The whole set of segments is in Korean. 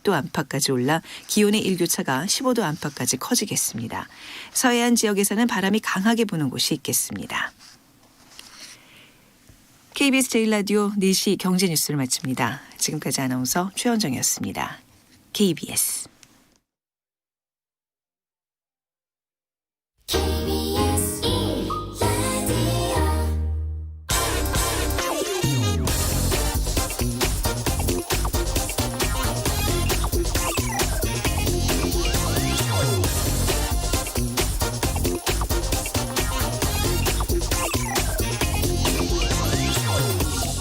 도 안팎까지 올라 기온의 일교차가 15도 안팎까지 커지겠습니다. 서해안 지역에서는 바람이 강하게 부는 곳이 있겠습니다. KBS 제1라디오 4시 경제뉴스를 마칩니다. 지금까지 아나운서 최원정이었습니다. KBS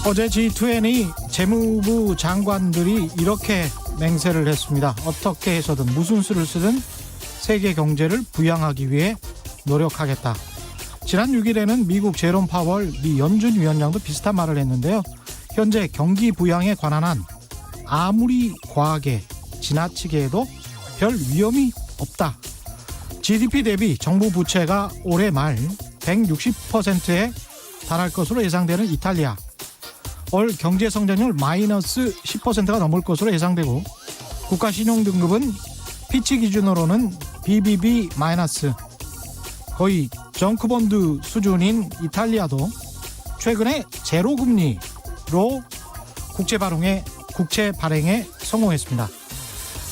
어제 G20 재무부 장관들이 이렇게 맹세를 했습니다. 어떻게 해서든 무슨 수를 쓰든 세계 경제를 부양하기 위해 노력하겠다. 지난 6일에는 미국 제롬 파월 미 연준 위원장도 비슷한 말을 했는데요. 현재 경기 부양에 관한 한 아무리 과하게 지나치게 해도 별 위험이 없다. GDP 대비 정부 부채가 올해 말 160%에 달할 것으로 예상되는 이탈리아. 올 경제 성장률 마이너스 10%가 넘을 것으로 예상되고 국가 신용 등급은 피치 기준으로는 BBB 마이너스, 거의 정크본드 수준인 이탈리아도 최근에 제로 금리로 국채 발행에 성공했습니다.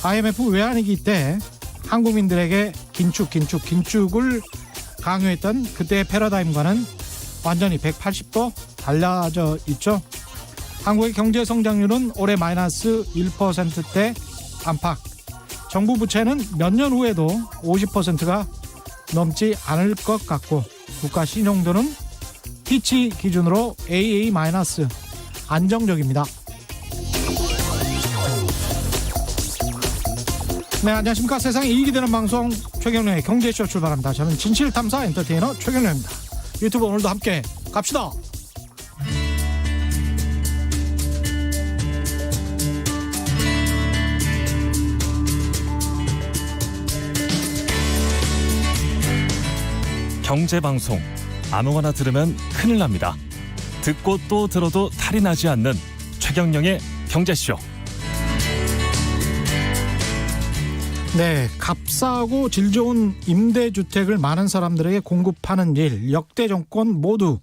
IMF 외환위기 때 한국민들에게 긴축을 강요했던 그때의 패러다임과는 완전히 180도 달라져 있죠. 한국의 경제 성장률은 올해 마이너스 1%대 안팎. 정부 부채는 몇 년 후에도 50%가 넘지 않을 것 같고 국가 신용도는 피치 기준으로 AA 마이너스, 안정적입니다. 네, 안녕하십니까. 세상에 이익이 되는 방송 최경련의 경제쇼 출발합니다. 저는 진실탐사 엔터테이너 최경련입니다. 유튜브 오늘도 함께 갑시다. 경제방송 아무거나 들으면 큰일 납니다. 듣고 또 들어도 탈이 나지 않는 최경영의 경제쇼. 네, 값싸고 질 좋은 임대주택을 많은 사람들에게 공급하는 일, 역대 정권 모두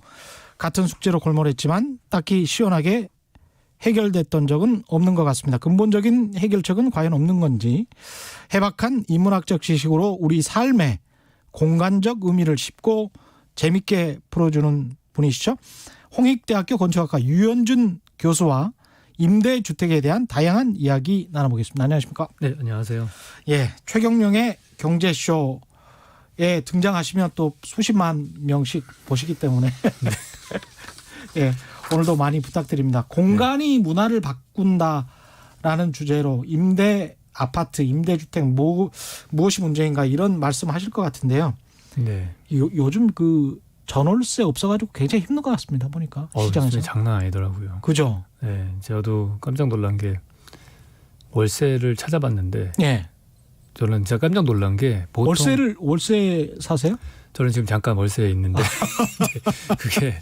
같은 숙제로 골몰했지만 딱히 시원하게 해결됐던 적은 없는 것 같습니다. 근본적인 해결책은 과연 없는 건지, 해박한 인문학적 지식으로 우리 삶의 공간적 의미를 쉽고 재밌게 풀어주는 분이시죠. 홍익대학교 건축학과 유현준 교수와 임대주택에 대한 다양한 이야기 나눠보겠습니다. 안녕하십니까? 네, 안녕하세요. 예, 최경영의 경제쇼에 등장하시면 또 수십만 명씩 보시기 때문에 네. 예, 오늘도 많이 부탁드립니다. 공간이 문화를 바꾼다라는 주제로 임대 아파트, 임대주택 무엇이 문제인가 이런 말씀하실 것 같은데요. 네. 요즘 그 전월세 없어가지고 굉장히 힘든 것 같습니다. 보니까 시장에서 장난 아니더라고요. 그죠? 네, 저도 깜짝 놀란 게 월세를 찾아봤는데, 예. 저는 진짜 깜짝 놀란 게 보통 월세 사세요? 저는 지금 잠깐 월세에 있는데 그게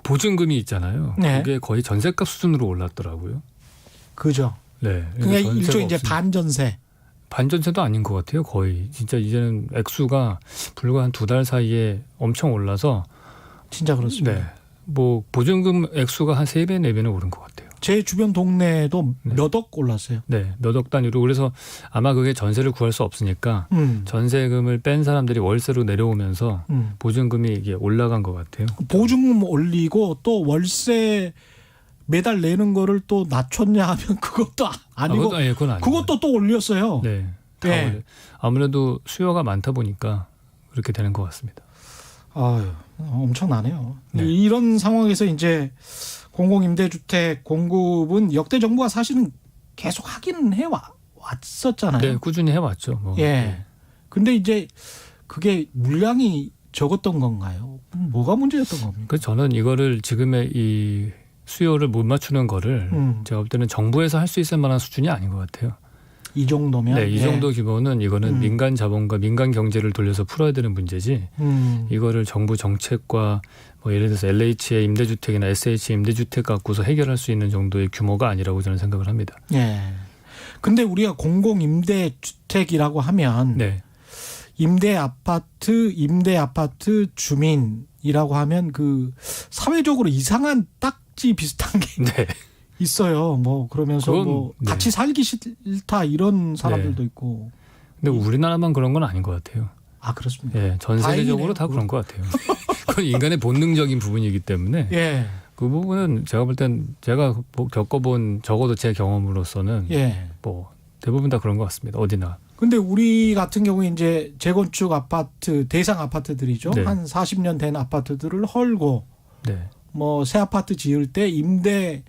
보증금이 있잖아요. 네. 그게 거의 전세값 수준으로 올랐더라고요. 그죠. 네. 그러니까 일종의 이제 반전세. 반전세도 아닌 것 같아요. 거의 진짜 이제는 액수가 불과 한 2달 사이에 엄청 올라서 진짜 그렇습니다. 네. 뭐 보증금 액수가 한 3배, 4배는 오른 것 같아요. 제 주변 동네에도 네. 몇 억 올랐어요. 네, 몇 억 단위로. 그래서 아마 그게 전세를 구할 수 없으니까 전세금을 뺀 사람들이 월세로 내려오면서 보증금이 이게 올라간 것 같아요. 보증금 올리고 또 월세 매달 내는 거를 또 낮췄냐 하면 그것도 아니고 그건 아니고. 그것도 또 올렸어요. 네, 다 예. 아무래도 수요가 많다 보니까 그렇게 되는 것 같습니다. 아유, 엄청나네요. 네. 이런 상황에서 이제 공공임대주택 공급은 역대 정부가 사실은 계속 하기는 왔었잖아요. 네, 꾸준히 해왔죠. 뭐. 예. 네. 근데 이제 그게 물량이 적었던 건가요? 뭐가 문제였던 겁니까? 그래서 저는 이거를 지금의 이 수요를 못 맞추는 거를 제가 볼 때는 정부에서 할 수 있을 만한 수준이 아닌 것 같아요. 이 정도면. 네, 이 예. 정도 규모는 이거는 민간 자본과 민간 경제를 돌려서 풀어야 되는 문제지. 이거를 정부 정책과 뭐 예를 들어서 LH의 임대주택이나 SH의 임대주택 갖고서 해결할 수 있는 정도의 규모가 아니라고 저는 생각을 합니다. 예. 근데 우리가 공공임대주택이라고 하면 네. 임대 아파트 주민이라고 하면 그 사회적으로 이상한 딱지 비슷한 게 네. 있어요. 뭐 그러면서 그건, 뭐 네. 같이 살기 싫다 이런 사람들도 있고. 근데 우리나라만 그런 건 아닌 것 같아요. 아 그렇습니다. 예, 전 세계적으로 다행이네요. 다 그런 것 같아요. 그건 인간의 본능적인 부분이기 때문에 예. 그 부분은 제가 볼 땐 제가 겪어본 적어도 제 경험으로서는 예. 뭐 대부분 다 그런 것 같습니다. 어디나. 근데 우리 같은 경우에 이제 재건축 아파트 대상 아파트들이죠. 네. 한 40년 된 아파트들을 헐고 네. 뭐 새 아파트 지을 때 임대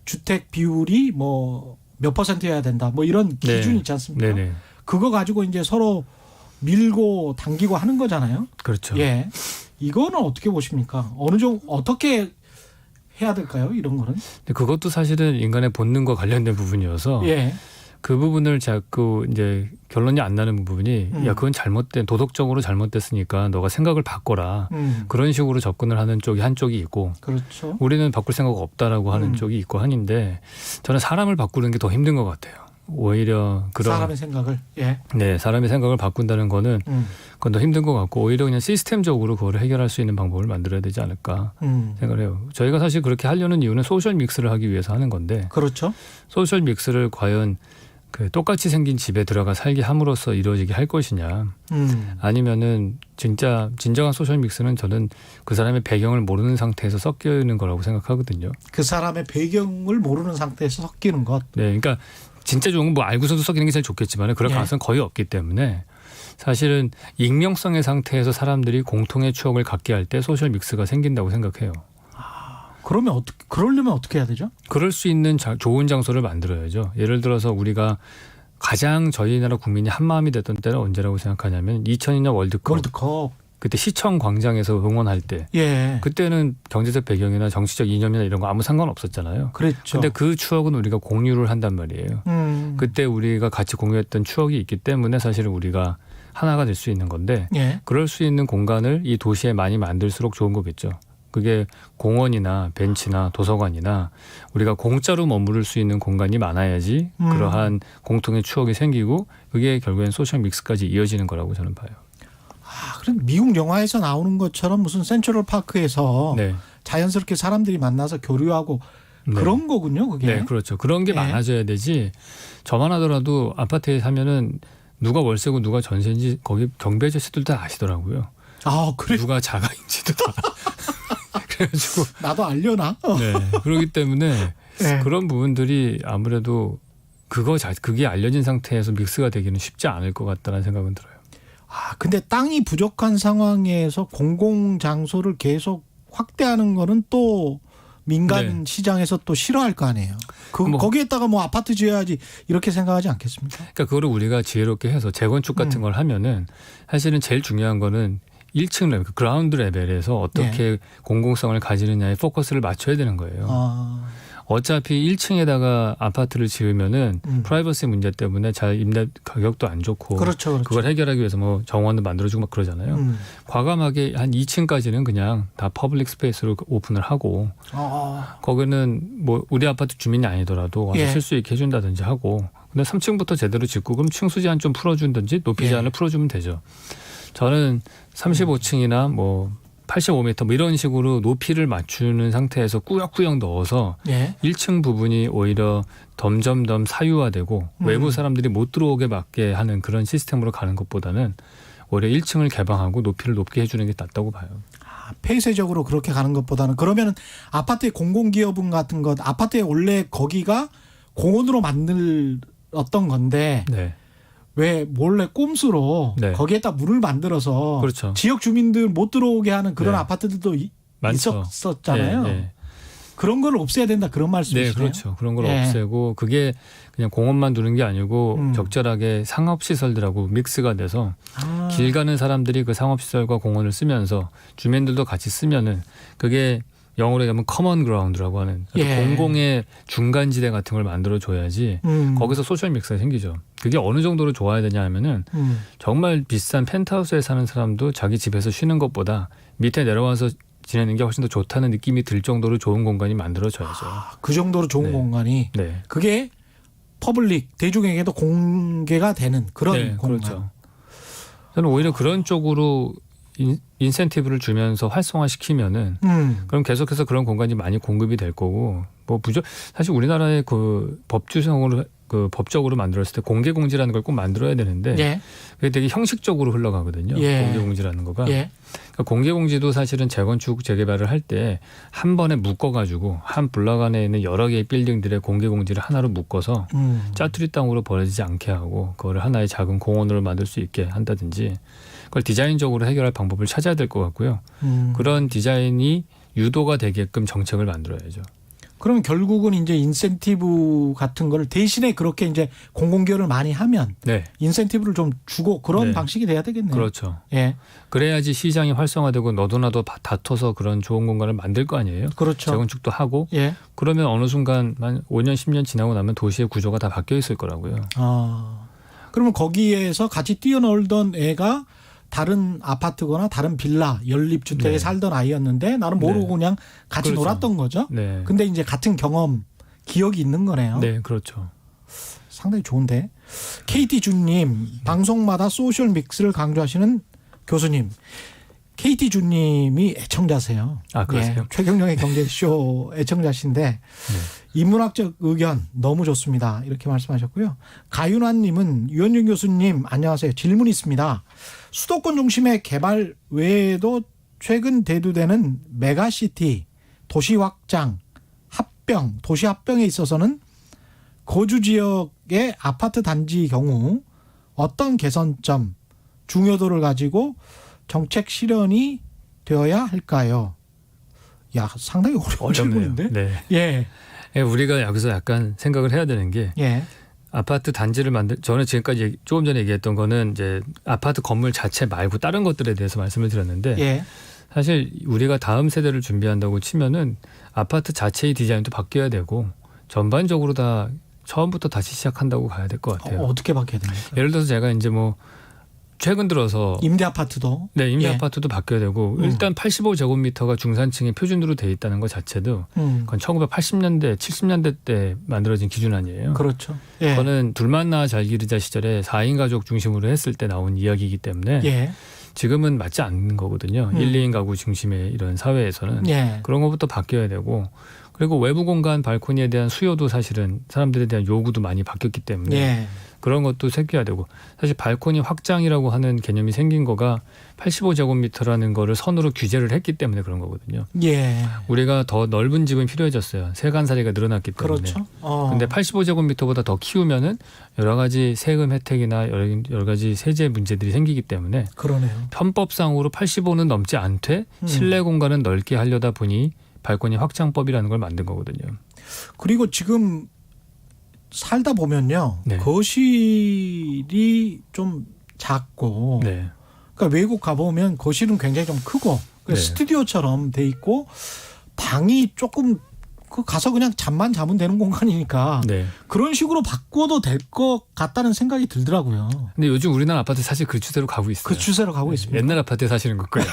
주택 비율이 뭐 몇 %여야 된다. 뭐 이런 기준이 있지 않습니까? 네네. 그거 가지고 이제 서로 밀고 당기고 하는 거잖아요. 그렇죠. 예. 이거는 어떻게 보십니까? 어느 정도 어떻게 해야 될까요? 이런 거는? 근데 그것도 사실은 인간의 본능과 관련된 부분이어서 예. 그 부분을 자꾸 이제 결론이 안 나는 부분이 야 그건 잘못된 도덕적으로 잘못됐으니까 너가 생각을 바꿔라 그런 식으로 접근을 하는 쪽이 한쪽이 있고 그렇죠. 우리는 바꿀 생각 없다라고 하는 쪽이 있고 한인데 저는 사람을 바꾸는 게 더 힘든 것 같아요. 오히려 그런 사람의 생각을. 예. 네 사람의 생각을 바꾼다는 거는 그건 더 힘든 것 같고 오히려 그냥 시스템적으로 그거를 해결할 수 있는 방법을 만들어야 되지 않을까 생각을 해요. 저희가 사실 그렇게 하려는 이유는 소셜 믹스를 하기 위해서 하는 건데 그렇죠. 소셜 믹스를 과연 그 똑같이 생긴 집에 들어가 살게 함으로써 이루어지게 할 것이냐 아니면은 진짜 진정한 소셜 믹스는 저는 그 사람의 배경을 모르는 상태에서 섞여 있는 거라고 생각하거든요. 그 사람의 배경을 모르는 상태에서 섞이는 것. 네, 그러니까 진짜 좋은 건 뭐 알고서도 섞이는 게 제일 좋겠지만 그럴 가능성은 거의 없기 때문에 사실은 익명성의 상태에서 사람들이 공통의 추억을 갖게 할 때 소셜 믹스가 생긴다고 생각해요. 그러면 그러려면 어떻게 해야 되죠? 그럴 수 있는 좋은 장소를 만들어야죠. 예를 들어서 우리가 가장 저희 나라 국민이 한마음이 됐던 때는 언제라고 생각하냐면 2002년 월드컵. 그때 시청 광장에서 응원할 때. 예. 그때는 경제적 배경이나 정치적 이념이나 이런 거 아무 상관 없었잖아요. 그랬죠. 근데 그 추억은 우리가 공유를 한단 말이에요. 그때 우리가 같이 공유했던 추억이 있기 때문에 사실은 우리가 하나가 될 수 있는 건데 예. 그럴 수 있는 공간을 이 도시에 많이 만들수록 좋은 거겠죠. 그게 공원이나 벤치나 도서관이나 우리가 공짜로 머무를 수 있는 공간이 많아야지 그러한 공통의 추억이 생기고 그게 결국엔 소셜 믹스까지 이어지는 거라고 저는 봐요. 아, 그럼 미국 영화에서 나오는 것처럼 무슨 센트럴 파크에서 네. 자연스럽게 사람들이 만나서 교류하고 네. 그런 거군요, 그게. 네, 그렇죠. 그런 게 네. 많아져야 되지. 저만 하더라도 아파트에 사면은 누가 월세고 누가 전세인지 거기 경비 아저씨들 다 아시더라고요. 아, 그래. 누가 자가인지도 다. 그래가지고 나도 알려나? 네. 그렇기 때문에 네. 그런 부분들이 아무래도 그게 알려진 상태에서 믹스가 되기는 쉽지 않을 것 같다는 생각은 들어요. 아, 근데 땅이 부족한 상황에서 공공 장소를 계속 확대하는 거는 또 민간 네. 시장에서 또 싫어할 거 아니에요. 뭐, 거기에다가 뭐 아파트 지어야지 이렇게 생각하지 않겠습니까? 그러니까 그거를 우리가 지혜롭게 해서 재건축 같은 걸 하면은 사실은 제일 중요한 거는 1층 레벨, 그라운드 레벨에서 어떻게 공공성을 가지느냐에 포커스를 맞춰야 되는 거예요. 아, 어차피 1층에다가 아파트를 지으면은 프라이버시 문제 때문에 잘 임대 가격도 안 좋고 그렇죠, 그렇죠. 그걸 해결하기 위해서 뭐 정원도 만들어주고 막 그러잖아요. 과감하게 한 2층까지는 그냥 다 퍼블릭 스페이스로 오픈을 하고 거기는 뭐 우리 아파트 주민이 아니더라도 와서 예. 쓸 수 있게 해준다든지 하고 근데 3층부터 제대로 짓고 그럼 층수 제한 좀 풀어준든지 높이 제한을 풀어주면 되죠. 저는 35층이나 뭐 85m 뭐 이런 식으로 높이를 맞추는 상태에서 꾸역꾸역 넣어서 예. 1층 부분이 오히려 점점점 사유화되고 외부 사람들이 못 들어오게 막게 하는 그런 시스템으로 가는 것보다는 오히려 1층을 개방하고 높이를 높게 해주는 게 낫다고 봐요. 아, 폐쇄적으로 그렇게 가는 것보다는 그러면은 아파트의 공공기업은 같은 것 아파트에 원래 거기가 공원으로 만들었던 건데 네. 왜 몰래 꼼수로 네. 거기에다 문을 만들어서 그렇죠. 지역 주민들 못 들어오게 하는 그런 네. 아파트들도 많죠. 있었잖아요. 네, 네. 그런 걸 없애야 된다 그런 말씀이시네요. 네, 그렇죠. 그런 걸 예. 없애고 그게 그냥 공원만 두는 게 아니고 적절하게 상업시설들하고 믹스가 돼서 아, 길 가는 사람들이 그 상업시설과 공원을 쓰면서 주민들도 같이 쓰면은 그게 영어로 얘기하면 커먼 그라운드라고 하는 예. 공공의 중간지대 같은 걸 만들어줘야지 음. 거기서 소셜 믹스가 생기죠. 그게 어느 정도로 좋아야 되냐 하면은 정말 비싼 펜트하우스에 사는 사람도 자기 집에서 쉬는 것보다 밑에 내려와서 지내는 게 훨씬 더 좋다는 느낌이 들 정도로 좋은 공간이 만들어져야죠. 그 정도로 좋은 네. 공간이 네. 그게 퍼블릭 대중에게도 공개가 되는 그런 네, 공간. 그렇죠. 저는 오히려 그런 쪽으로 인센티브를 주면서 활성화시키면은 그럼 계속해서 그런 공간이 많이 공급이 될 거고 뭐 사실 우리나라의 그 법적으로 만들었을 때 공개공지라는 걸 꼭 만들어야 되는데 예. 그게 되게 형식적으로 흘러가거든요. 예. 공개공지라는 거가. 예. 그러니까 공개공지도 사실은 재건축 재개발을 할 때 한 번에 묶어가지고 한 블럭 안에 있는 여러 개의 빌딩들의 공개공지를 하나로 묶어서 짜투리 땅으로 버려지지 않게 하고 그거를 하나의 작은 공원으로 만들 수 있게 한다든지 그걸 디자인적으로 해결할 방법을 찾아야 될 것 같고요. 그런 디자인이 유도가 되게끔 정책을 만들어야죠. 그러면 결국은 이제 인센티브 같은 거를 대신에 그렇게 이제 공공기여를 많이 하면 네, 인센티브를 좀 주고 그런 네. 방식이 돼야 되겠네요. 그렇죠. 예. 그래야지 시장이 활성화되고 너도 나도 다퉈서 그런 좋은 공간을 만들 거 아니에요. 그렇죠. 재건축도 하고 예. 그러면 어느 순간 한 5년 10년 지나고 나면 도시의 구조가 다 바뀌어 있을 거라고요. 그러면 거기에서 같이 뛰어놀던 애가 다른 아파트거나 다른 빌라 연립주택에 네. 살던 아이였는데 나는 모르고 네. 그냥 같이 그렇죠. 놀았던 거죠. 네. 근데 이제 같은 경험, 기억이 있는 거네요. 네, 그렇죠. 상당히 좋은데. KT 준님, 방송마다 소셜 믹스를 강조하시는 교수님. KT 준님이 애청자세요. 아, 그러세요? 예, 최경영의 경제쇼 애청자신데 인문학적 의견 너무 좋습니다. 이렇게 말씀하셨고요. 가윤환님은 유현준 교수님 안녕하세요. 질문 있습니다. 수도권 중심의 개발 외에도 최근 대두되는 메가시티, 도시 확장, 합병, 도시 합병에 있어서는 거주 지역의 아파트 단지 경우 어떤 개선점, 중요도를 가지고 정책 실현이 되어야 할까요? 야, 상당히 어려운 질문인데. 네. 예, 예, 우리가 여기서 약간 생각을 해야 되는 게 예, 아파트 단지를 저는 지금까지 조금 전에 얘기했던 거는 이제 아파트 건물 자체 말고 다른 것들에 대해서 말씀을 드렸는데 예, 사실 우리가 다음 세대를 준비한다고 치면은 아파트 자체의 디자인도 바뀌어야 되고 전반적으로 다 처음부터 다시 시작한다고 가야 될 것 같아요. 어떻게 바뀌어야 됩니까? 예를 들어서 제가 이제 뭐 최근 들어서 임대 아파트도. 네, 임대 예. 아파트도 바뀌어야 되고 일단 85제곱미터가 중산층의 표준으로 돼 있다는 것 자체도 그건 1980년대, 70년대 때 만들어진 기준 아니에요. 그렇죠. 예, 그거는 둘만 낳아 잘 기르자 시절에 4인 가족 중심으로 했을 때 나온 이야기이기 때문에 예, 지금은 맞지 않는 거거든요. 1, 2인 가구 중심의 이런 사회에서는 예, 그런 것부터 바뀌어야 되고 그리고 외부 공간 발코니에 대한 수요도 사실은 사람들에 대한 요구도 많이 바뀌었기 때문에 예, 그런 것도 새겨야 되고 사실 발코니 확장이라고 하는 개념이 생긴 거가 85제곱미터라는 거를 선으로 규제를 했기 때문에 그런 거거든요. 예. 우리가 더 넓은 집은 필요해졌어요. 세간살이가 늘어났기 때문에. 그렇죠. 근데 85제곱미터보다 더 키우면은 여러 가지 세금 혜택이나 여러 가지 세제 문제들이 생기기 때문에 그러네요. 편법상으로 85는 넘지 않되 실내 공간은 넓게 하려다 보니 발코니 확장법이라는 걸 만든 거거든요. 그리고 지금 살다 보면요. 네. 거실이 좀 작고 네. 그러니까 외국 가보면 거실은 굉장히 좀 크고 그러니까 네. 스튜디오처럼 돼 있고 방이 조금 그 가서 그냥 잠만 자면 되는 공간이니까 네. 그런 식으로 바꿔도 될 것 같다는 생각이 들더라고요. 근데 요즘 우리나라 아파트 사실 그 추세로 가고 있어요. 그 추세로 가고 있습니다. 옛날 아파트에 사시는 것 거예요.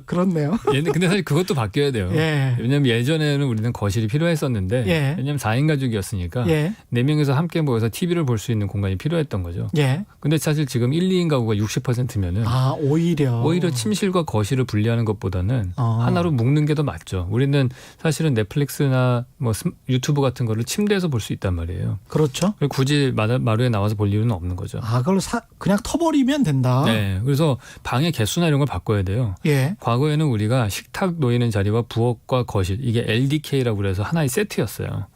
그렇네요. 근데 사실 그것도 바뀌어야 돼요. 예. 왜냐하면 예전에는 우리는 거실이 필요했었는데 예. 왜냐하면 4인 가족이었으니까 예. 4명이서 함께 모여서 TV를 볼 수 있는 공간이 필요했던 거죠. 예. 근데 사실 지금 1, 2인 가구가 60%면은 오히려 침실과 거실을 분리하는 것보다는 하나로 묶는 게 더 맞죠. 우리는 사실은 넷플릭스나 뭐 유튜브 같은 거를 침대에서 볼 수 있단 말이에요. 그렇죠. 그리고 굳이 마루에 나와서 볼 이유는 없는 거죠. 그걸 그냥 터버리면 된다. 네, 그래서 방의 개수나 이런 걸 바꿔야 돼요. 예. 과거에는 우리가 식탁 놓이는 자리와 부엌과 거실 이게 LDK라고 그래서 하나의 세트였어요.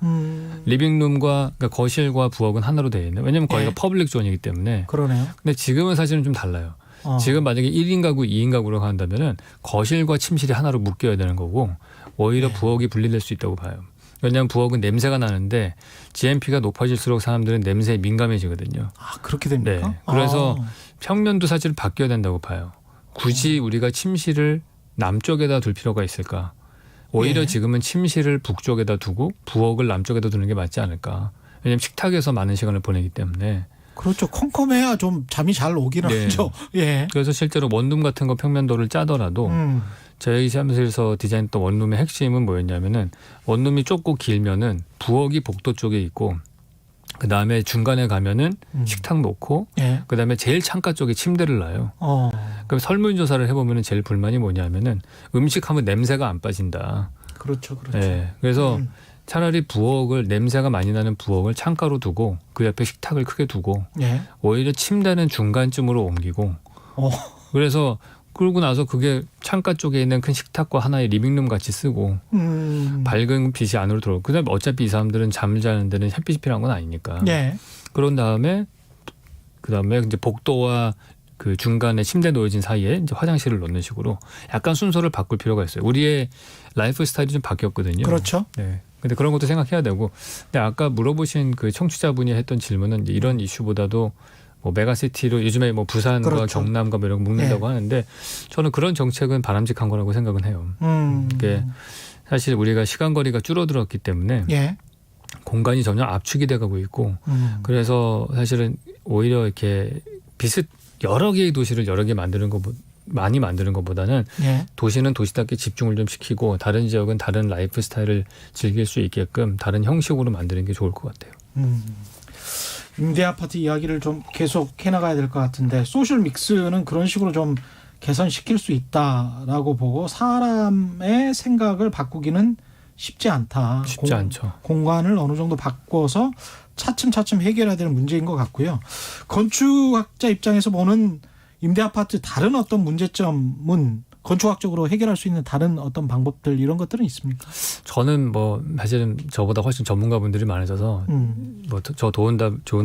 리빙룸과 그러니까 거실과 부엌은 하나로 되어 있는. 왜냐하면 거기가 예. 퍼블릭 존이기 때문에. 그러네요. 근데 지금은 사실은 좀 달라요. 지금 만약에 1인 가구, 2인 가구로 간다면은 거실과 침실이 하나로 묶여야 되는 거고 오히려 네. 부엌이 분리될 수 있다고 봐요. 왜냐하면 부엌은 냄새가 나는데 GMP가 높아질수록 사람들은 냄새에 민감해지거든요. 그렇게 됩니까? 네. 그래서 평면도 사실 바뀌어야 된다고 봐요. 굳이 우리가 침실을 남쪽에다 둘 필요가 있을까? 오히려 예. 지금은 침실을 북쪽에다 두고 부엌을 남쪽에다 두는 게 맞지 않을까? 왜냐하면 식탁에서 많은 시간을 보내기 때문에. 그렇죠. 컴컴해야 좀 잠이 잘 오기는 네. 하죠. 예. 그래서 실제로 원룸 같은 거 평면도를 짜더라도 저희 사무실에서 디자인했던 원룸의 핵심은 뭐였냐면은 원룸이 좁고 길면은 부엌이 복도 쪽에 있고 그 다음에 중간에 가면은 식탁 놓고 예. 그 다음에 제일 창가 쪽에 침대를 놔요. 그럼 설문조사를 해보면은 제일 불만이 뭐냐면은 음식하면 냄새가 안 빠진다. 그렇죠. 그렇죠. 예. 그래서 차라리 부엌을 냄새가 많이 나는 부엌을 창가로 두고 그 옆에 식탁을 크게 두고 예. 오히려 침대는 중간쯤으로 옮기고 어. 그래서 그러고 나서 그게 창가 쪽에 있는 큰 식탁과 하나의 리빙룸 같이 쓰고 밝은 빛이 안으로 들어오고 그다음에 어차피 이 사람들은 잠을 자는 데는 햇빛이 필요한 건 아니니까 예. 그런 다음에 그다음에 이제 복도와 그 중간에 침대 놓여진 사이에 이제 화장실을 넣는 식으로 약간 순서를 바꿀 필요가 있어요. 우리의 라이프 스타일이 좀 바뀌었거든요. 그렇죠. 네. 근데 그런 것도 생각해야 되고 근데 아까 물어보신 그 청취자분이 했던 질문은 이제 이런 이슈보다도 뭐 메가시티로 요즘에 뭐 부산과 그렇죠. 경남과 뭐 이런 거 묶는다고 예. 하는데 저는 그런 정책은 바람직한 거라고 생각은 해요. 그게 사실 우리가 시간 거리가 줄어들었기 때문에 예. 공간이 전혀 압축이 돼가고 있고 그래서 사실은 오히려 이렇게 여러 개의 도시를 여러 개 만드는 거 많이 만드는 것보다는 예. 도시는 도시답게 집중을 좀 시키고 다른 지역은 다른 라이프 스타일을 즐길 수 있게끔 다른 형식으로 만드는 게 좋을 것 같아요. 임대 아파트 이야기를 좀 계속 해나가야 될 것 같은데 소셜 믹스는 그런 식으로 좀 개선시킬 수 있다라고 보고 사람의 생각을 바꾸기는 쉽지 않다. 쉽지 않죠. 공간을 어느 정도 바꿔서 차츰차츰 해결해야 되는 문제인 것 같고요. 건축학자 입장에서 보는 임대 아파트 다른 어떤 문제점은 건축학적으로 해결할 수 있는 다른 어떤 방법들 이런 것들은 있습니까? 저는 뭐 사실은 저보다 훨씬 전문가분들이 많으셔서 뭐 저 좋은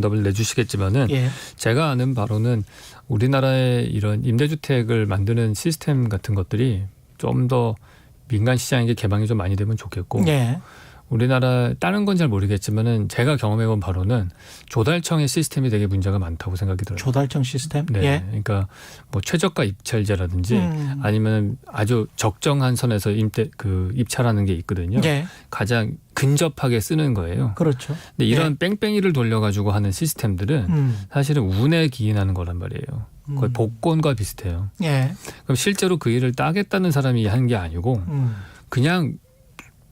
답을 내주시겠지만은 예. 제가 아는 바로는 우리나라의 이런 임대주택을 만드는 시스템 같은 것들이 좀 더 민간 시장에게 개방이 좀 많이 되면 좋겠고 예. 우리나라 다른 건 잘 모르겠지만은 제가 경험해본 바로는 조달청의 시스템이 되게 문제가 많다고 생각이 들어요. 조달청 시스템. 네, 예. 그러니까 뭐 최저가 입찰제라든지 아니면 아주 적정한 선에서 입찰하는 게 있거든요. 예. 가장 근접하게 쓰는 거예요. 그렇죠. 근데 이런 뺑뺑이를 돌려가지고 하는 시스템들은 사실은 운에 기인하는 거란 말이에요. 거의 복권과 비슷해요. 예. 그럼 실제로 그 일을 따겠다는 사람이 하는 게 아니고 그냥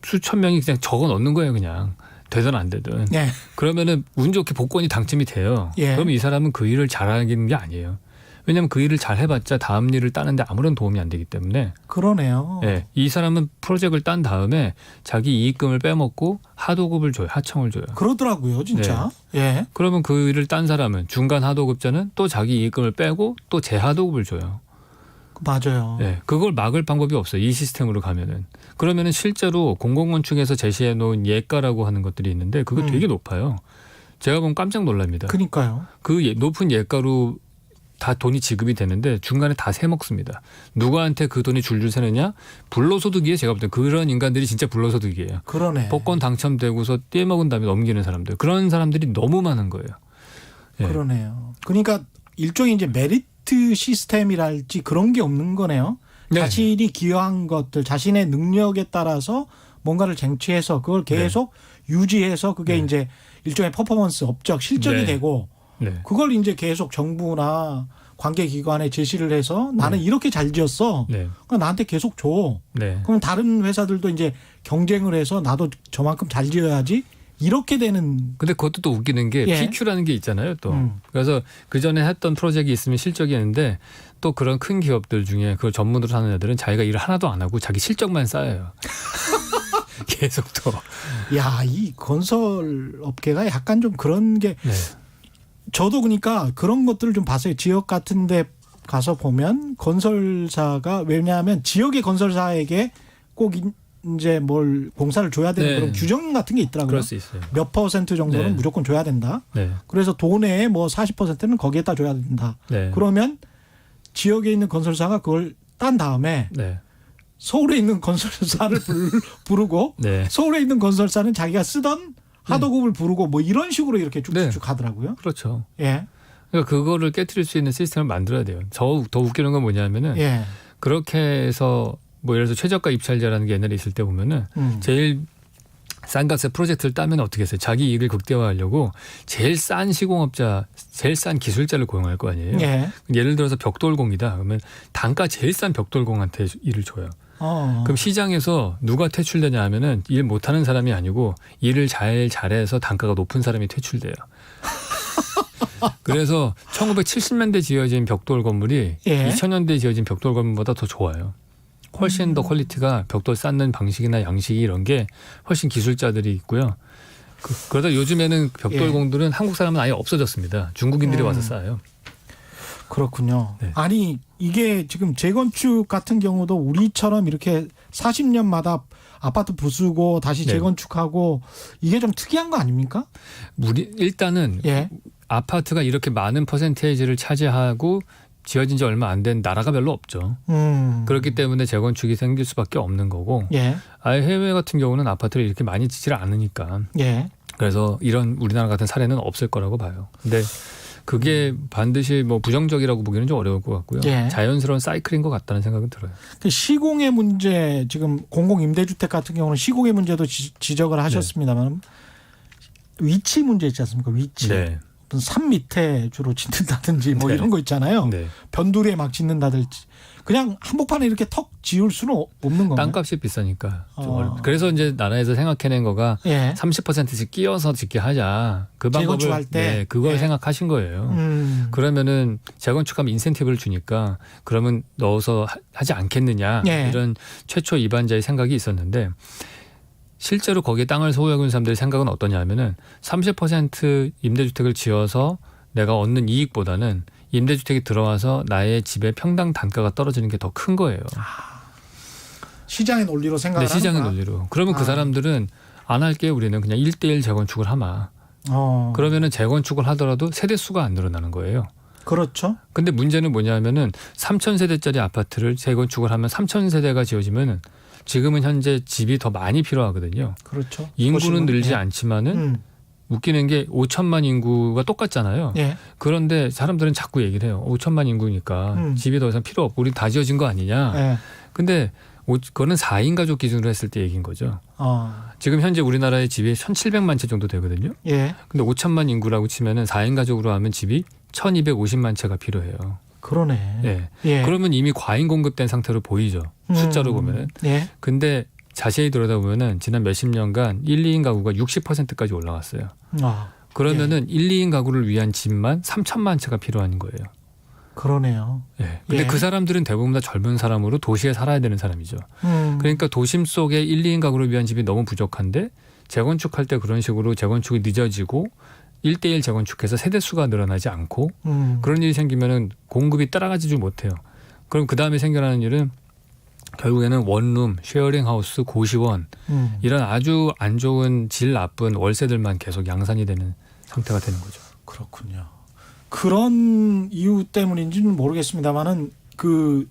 수천 명이 그냥 적어 넣는 거예요. 그냥 되든 안 되든. 예. 그러면은 운 좋게 복권이 당첨이 돼요. 예. 그럼 이 사람은 그 일을 잘하는 게 아니에요. 왜냐하면 그 일을 잘 해봤자 다음 일을 따는데 아무런 도움이 안 되기 때문에 그러네요. 예, 이 사람은 프로젝트를 딴 다음에 자기 이익금을 빼먹고 하도급을 줘요. 하청을 줘요. 그러더라고요. 진짜. 예. 그러면 그 일을 딴 사람은 중간 하도급자는 또 자기 이익금을 빼고 또 재하도급을 줘요. 맞아요. 예, 그걸 막을 방법이 없어요. 이 시스템으로 가면은. 그러면은 실제로 공공건축에서 제시해 놓은 예가라고 하는 것들이 있는데 그거 되게 높아요. 제가 보면 깜짝 놀랍니다. 그러니까요. 그 높은 예가로 다 돈이 지급이 되는데 중간에 다 새먹습니다. 누구한테 그 돈이 줄줄 새느냐? 불로소득이에요. 제가 볼 때 그런 인간들이 진짜 불로소득이에요. 그러네. 복권 당첨되고서 떼먹은 다음에 넘기는 사람들. 그런 사람들이 너무 많은 거예요. 예. 그러네요. 그러니까 일종의 이제 메리트 시스템이랄지 그런 게 없는 거네요. 네. 자신이 기여한 것들, 자신의 능력에 따라서 뭔가를 쟁취해서 그걸 계속 유지해서 그게 네. 이제 일종의 퍼포먼스, 업적, 실적이 네. 되고 네. 그걸 이제 계속 정부나 관계기관에 제시를 해서 나는 이렇게 잘 지었어. 네. 그럼 나한테 계속 줘. 네. 그럼 다른 회사들도 이제 경쟁을 해서 나도 저만큼 잘 지어야지 이렇게 되는. 근데 그것도 또 웃기는 게 예. PQ라는 게 있잖아요. 또. 그래서 그 전에 했던 프로젝트가 있으면 실적이 있는데 또 그런 큰 기업들 중에 그걸 전문으로 하는 애들은 자기가 일을 하나도 안 하고 자기 실적만 쌓아요. 계속 또. 야, 이 건설 업계가 약간 좀 그런 게 네. 저도 그러니까 그런 것들을 좀 봤어요. 지역 같은 데 가서 보면 건설사가 왜냐하면 지역의 건설사에게 꼭 이제 뭘 공사를 줘야 되는 네. 그런 규정 같은 게 있더라고요. 그럴 수 있어요. 몇 퍼센트 정도는 네. 무조건 줘야 된다. 네. 그래서 돈의 뭐 40%는 거기에다 줘야 된다. 네. 그러면 지역에 있는 건설사가 그걸 딴 다음에 네. 서울에 있는 건설사를 부르고 네. 서울에 있는 건설사는 자기가 쓰던 하도급을 부르고 뭐 이런 식으로 이렇게 쭉쭉쭉 하더라고요. 그렇죠. 예. 그러니까 그거를 깨트릴 수 있는 시스템을 만들어야 돼요. 더 웃기는 건 뭐냐면은 예. 그렇게 해서 뭐 예를 들어서 최저가 입찰제라는 게 옛날에 있을 때 보면은 제일 싼 값에 프로젝트를 따면 어떻게 했어요? 자기 이익을 극대화하려고 제일 싼 시공업자, 제일 싼 기술자를 고용할 거 아니에요. 예. 예를 들어서 벽돌공이다. 그러면 단가 제일 싼 벽돌공한테 일을 줘요. 그럼 시장에서 누가 퇴출되냐 하면은 일 못하는 사람이 아니고 일을 잘해서 단가가 높은 사람이 퇴출돼요. 그래서 1970년대 지어진 벽돌 건물이 예. 2000년대 지어진 벽돌 건물보다 더 좋아요. 훨씬 더 퀄리티가 벽돌 쌓는 방식이나 양식이 이런 게 훨씬 기술자들이 있고요. 그러다 요즘에는 벽돌공들은 한국 사람은 아예 없어졌습니다. 중국인들이 와서 쌓아요. 그렇군요. 네. 아니 이게 지금 재건축 같은 경우도 우리처럼 이렇게 40년마다 아파트 부수고 다시 네. 재건축하고 이게 좀 특이한 거 아닙니까? 일단은 예. 아파트가 이렇게 많은 퍼센테이지를 차지하고 지어진 지 얼마 안 된 나라가 별로 없죠. 그렇기 때문에 재건축이 생길 수밖에 없는 거고 예. 아예 해외 같은 경우는 아파트를 이렇게 많이 짓지를 않으니까 예. 그래서 이런 우리나라 같은 사례는 없을 거라고 봐요. 근데 그게 반드시 뭐 부정적이라고 보기는 좀 어려울 것 같고요. 예. 자연스러운 사이클인 것 같다는 생각은 들어요. 그 시공의 문제 지금 공공임대주택 같은 경우는 시공의 문제도 지적을 하셨습니다만 위치 문제 있지 않습니까? 위치. 네. 어떤 산 밑에 주로 짓는다든지 뭐 네. 이런 거 있잖아요. 네. 변두리에 막 짓는다든지 그냥 한복판에 이렇게 턱 지을 수는 없는 건가요? 땅값이 비싸니까 좀 어. 어렵죠. 그래서 이제 나라에서 생각해낸 거가 예. 30%씩 끼워서 짓게 하자. 그 방법을 재건축할 때? 네, 그걸 예. 생각하신 거예요. 그러면은 재건축하면 인센티브를 주니까 그러면 넣어서 하지 않겠느냐 예. 이런 최초 입안자의 생각이 있었는데 실제로 거기에 땅을 소유하고 있는 사람들의 생각은 어떠냐 하면은 30% 임대주택을 지어서 내가 얻는 이익보다는 임대주택이 들어와서 나의 집의 평당 단가가 떨어지는 게 더 큰 거예요. 시장의 논리로 생각을 네, 시장의 하는구나. 논리로. 그러면 그 사람들은 안 할게 우리는 그냥 1대1 재건축을 하마. 그러면은 재건축을 하더라도 세대 수가 안 늘어나는 거예요. 그렇죠. 근데 문제는 뭐냐면은 3,000세대짜리 아파트를 재건축을 하면 3,000세대가 지어지면은 지금은 현재 집이 더 많이 필요하거든요. 그렇죠. 인구는 늘지 예. 않지만은 웃기는 게 5천만 인구가 똑같잖아요. 예. 그런데 사람들은 자꾸 얘기를 해요. 5천만 인구니까 집이 더 이상 필요 없고 우리 다 지어진 거 아니냐. 예. 근데 그거는 4인 가족 기준으로 했을 때 얘기인 거죠. 어. 지금 현재 우리나라의 집이 1,700만 채 정도 되거든요. 예. 근데 5천만 인구라고 치면은 4인 가족으로 하면 집이 1,250만 채가 필요해요. 그러네. 예. 예. 그러면 이미 과잉 공급된 상태로 보이죠. 숫자로 보면은. 예. 근데 자세히 들여다보면은 지난 몇십 년간 1, 2인 가구가 60%까지 올라갔어요. 그러면은 1, 2인 가구를 위한 집만 3천만 채가 필요한 거예요. 그러네요. 예. 근데 예. 그 사람들은 대부분 다 젊은 사람으로 도시에 살아야 되는 사람이죠. 그러니까 도심 속에 1, 2인 가구를 위한 집이 너무 부족한데 재건축할 때 그런 식으로 재건축이 늦어지고 1대1 재건축해서 세대수가 늘어나지 않고 그런 일이 생기면은 공급이 따라가지 못해요. 그럼 그 다음에 생겨나는 일은 결국에는 원룸, 쉐어링하우스, 고시원 이런 아주 안 좋은 질 나쁜 월세들만 계속 양산이 되는 상태가 되는 거죠. 그렇군요. 그런 이유 때문인지는 모르겠습니다만은 그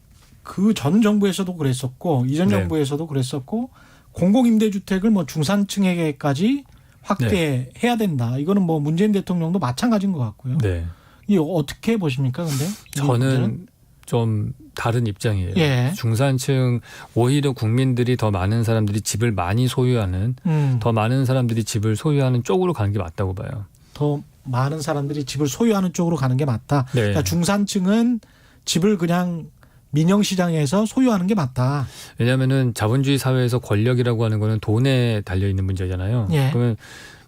전 정부에서도 그랬었고 이전 네. 정부에서도 그랬었고 공공임대주택을 뭐 중산층에게까지 확대해야 된다. 이거는 뭐 문재인 대통령도 마찬가지인 것 같고요. 네. 이 어떻게 보십니까, 근데? 이 문제는? 저는 좀 다른 입장이에요. 예. 중산층 오히려 국민들이 더 많은 사람들이 집을 많이 소유하는 더 많은 사람들이 집을 소유하는 쪽으로 가는 게 맞다고 봐요. 더 많은 사람들이 집을 소유하는 쪽으로 가는 게 맞다. 네. 그러니까 중산층은 집을 그냥 민영시장에서 소유하는 게 맞다. 왜냐하면은 자본주의 사회에서 권력이라고 하는 거는 돈에 달려 있는 문제잖아요. 예. 그러면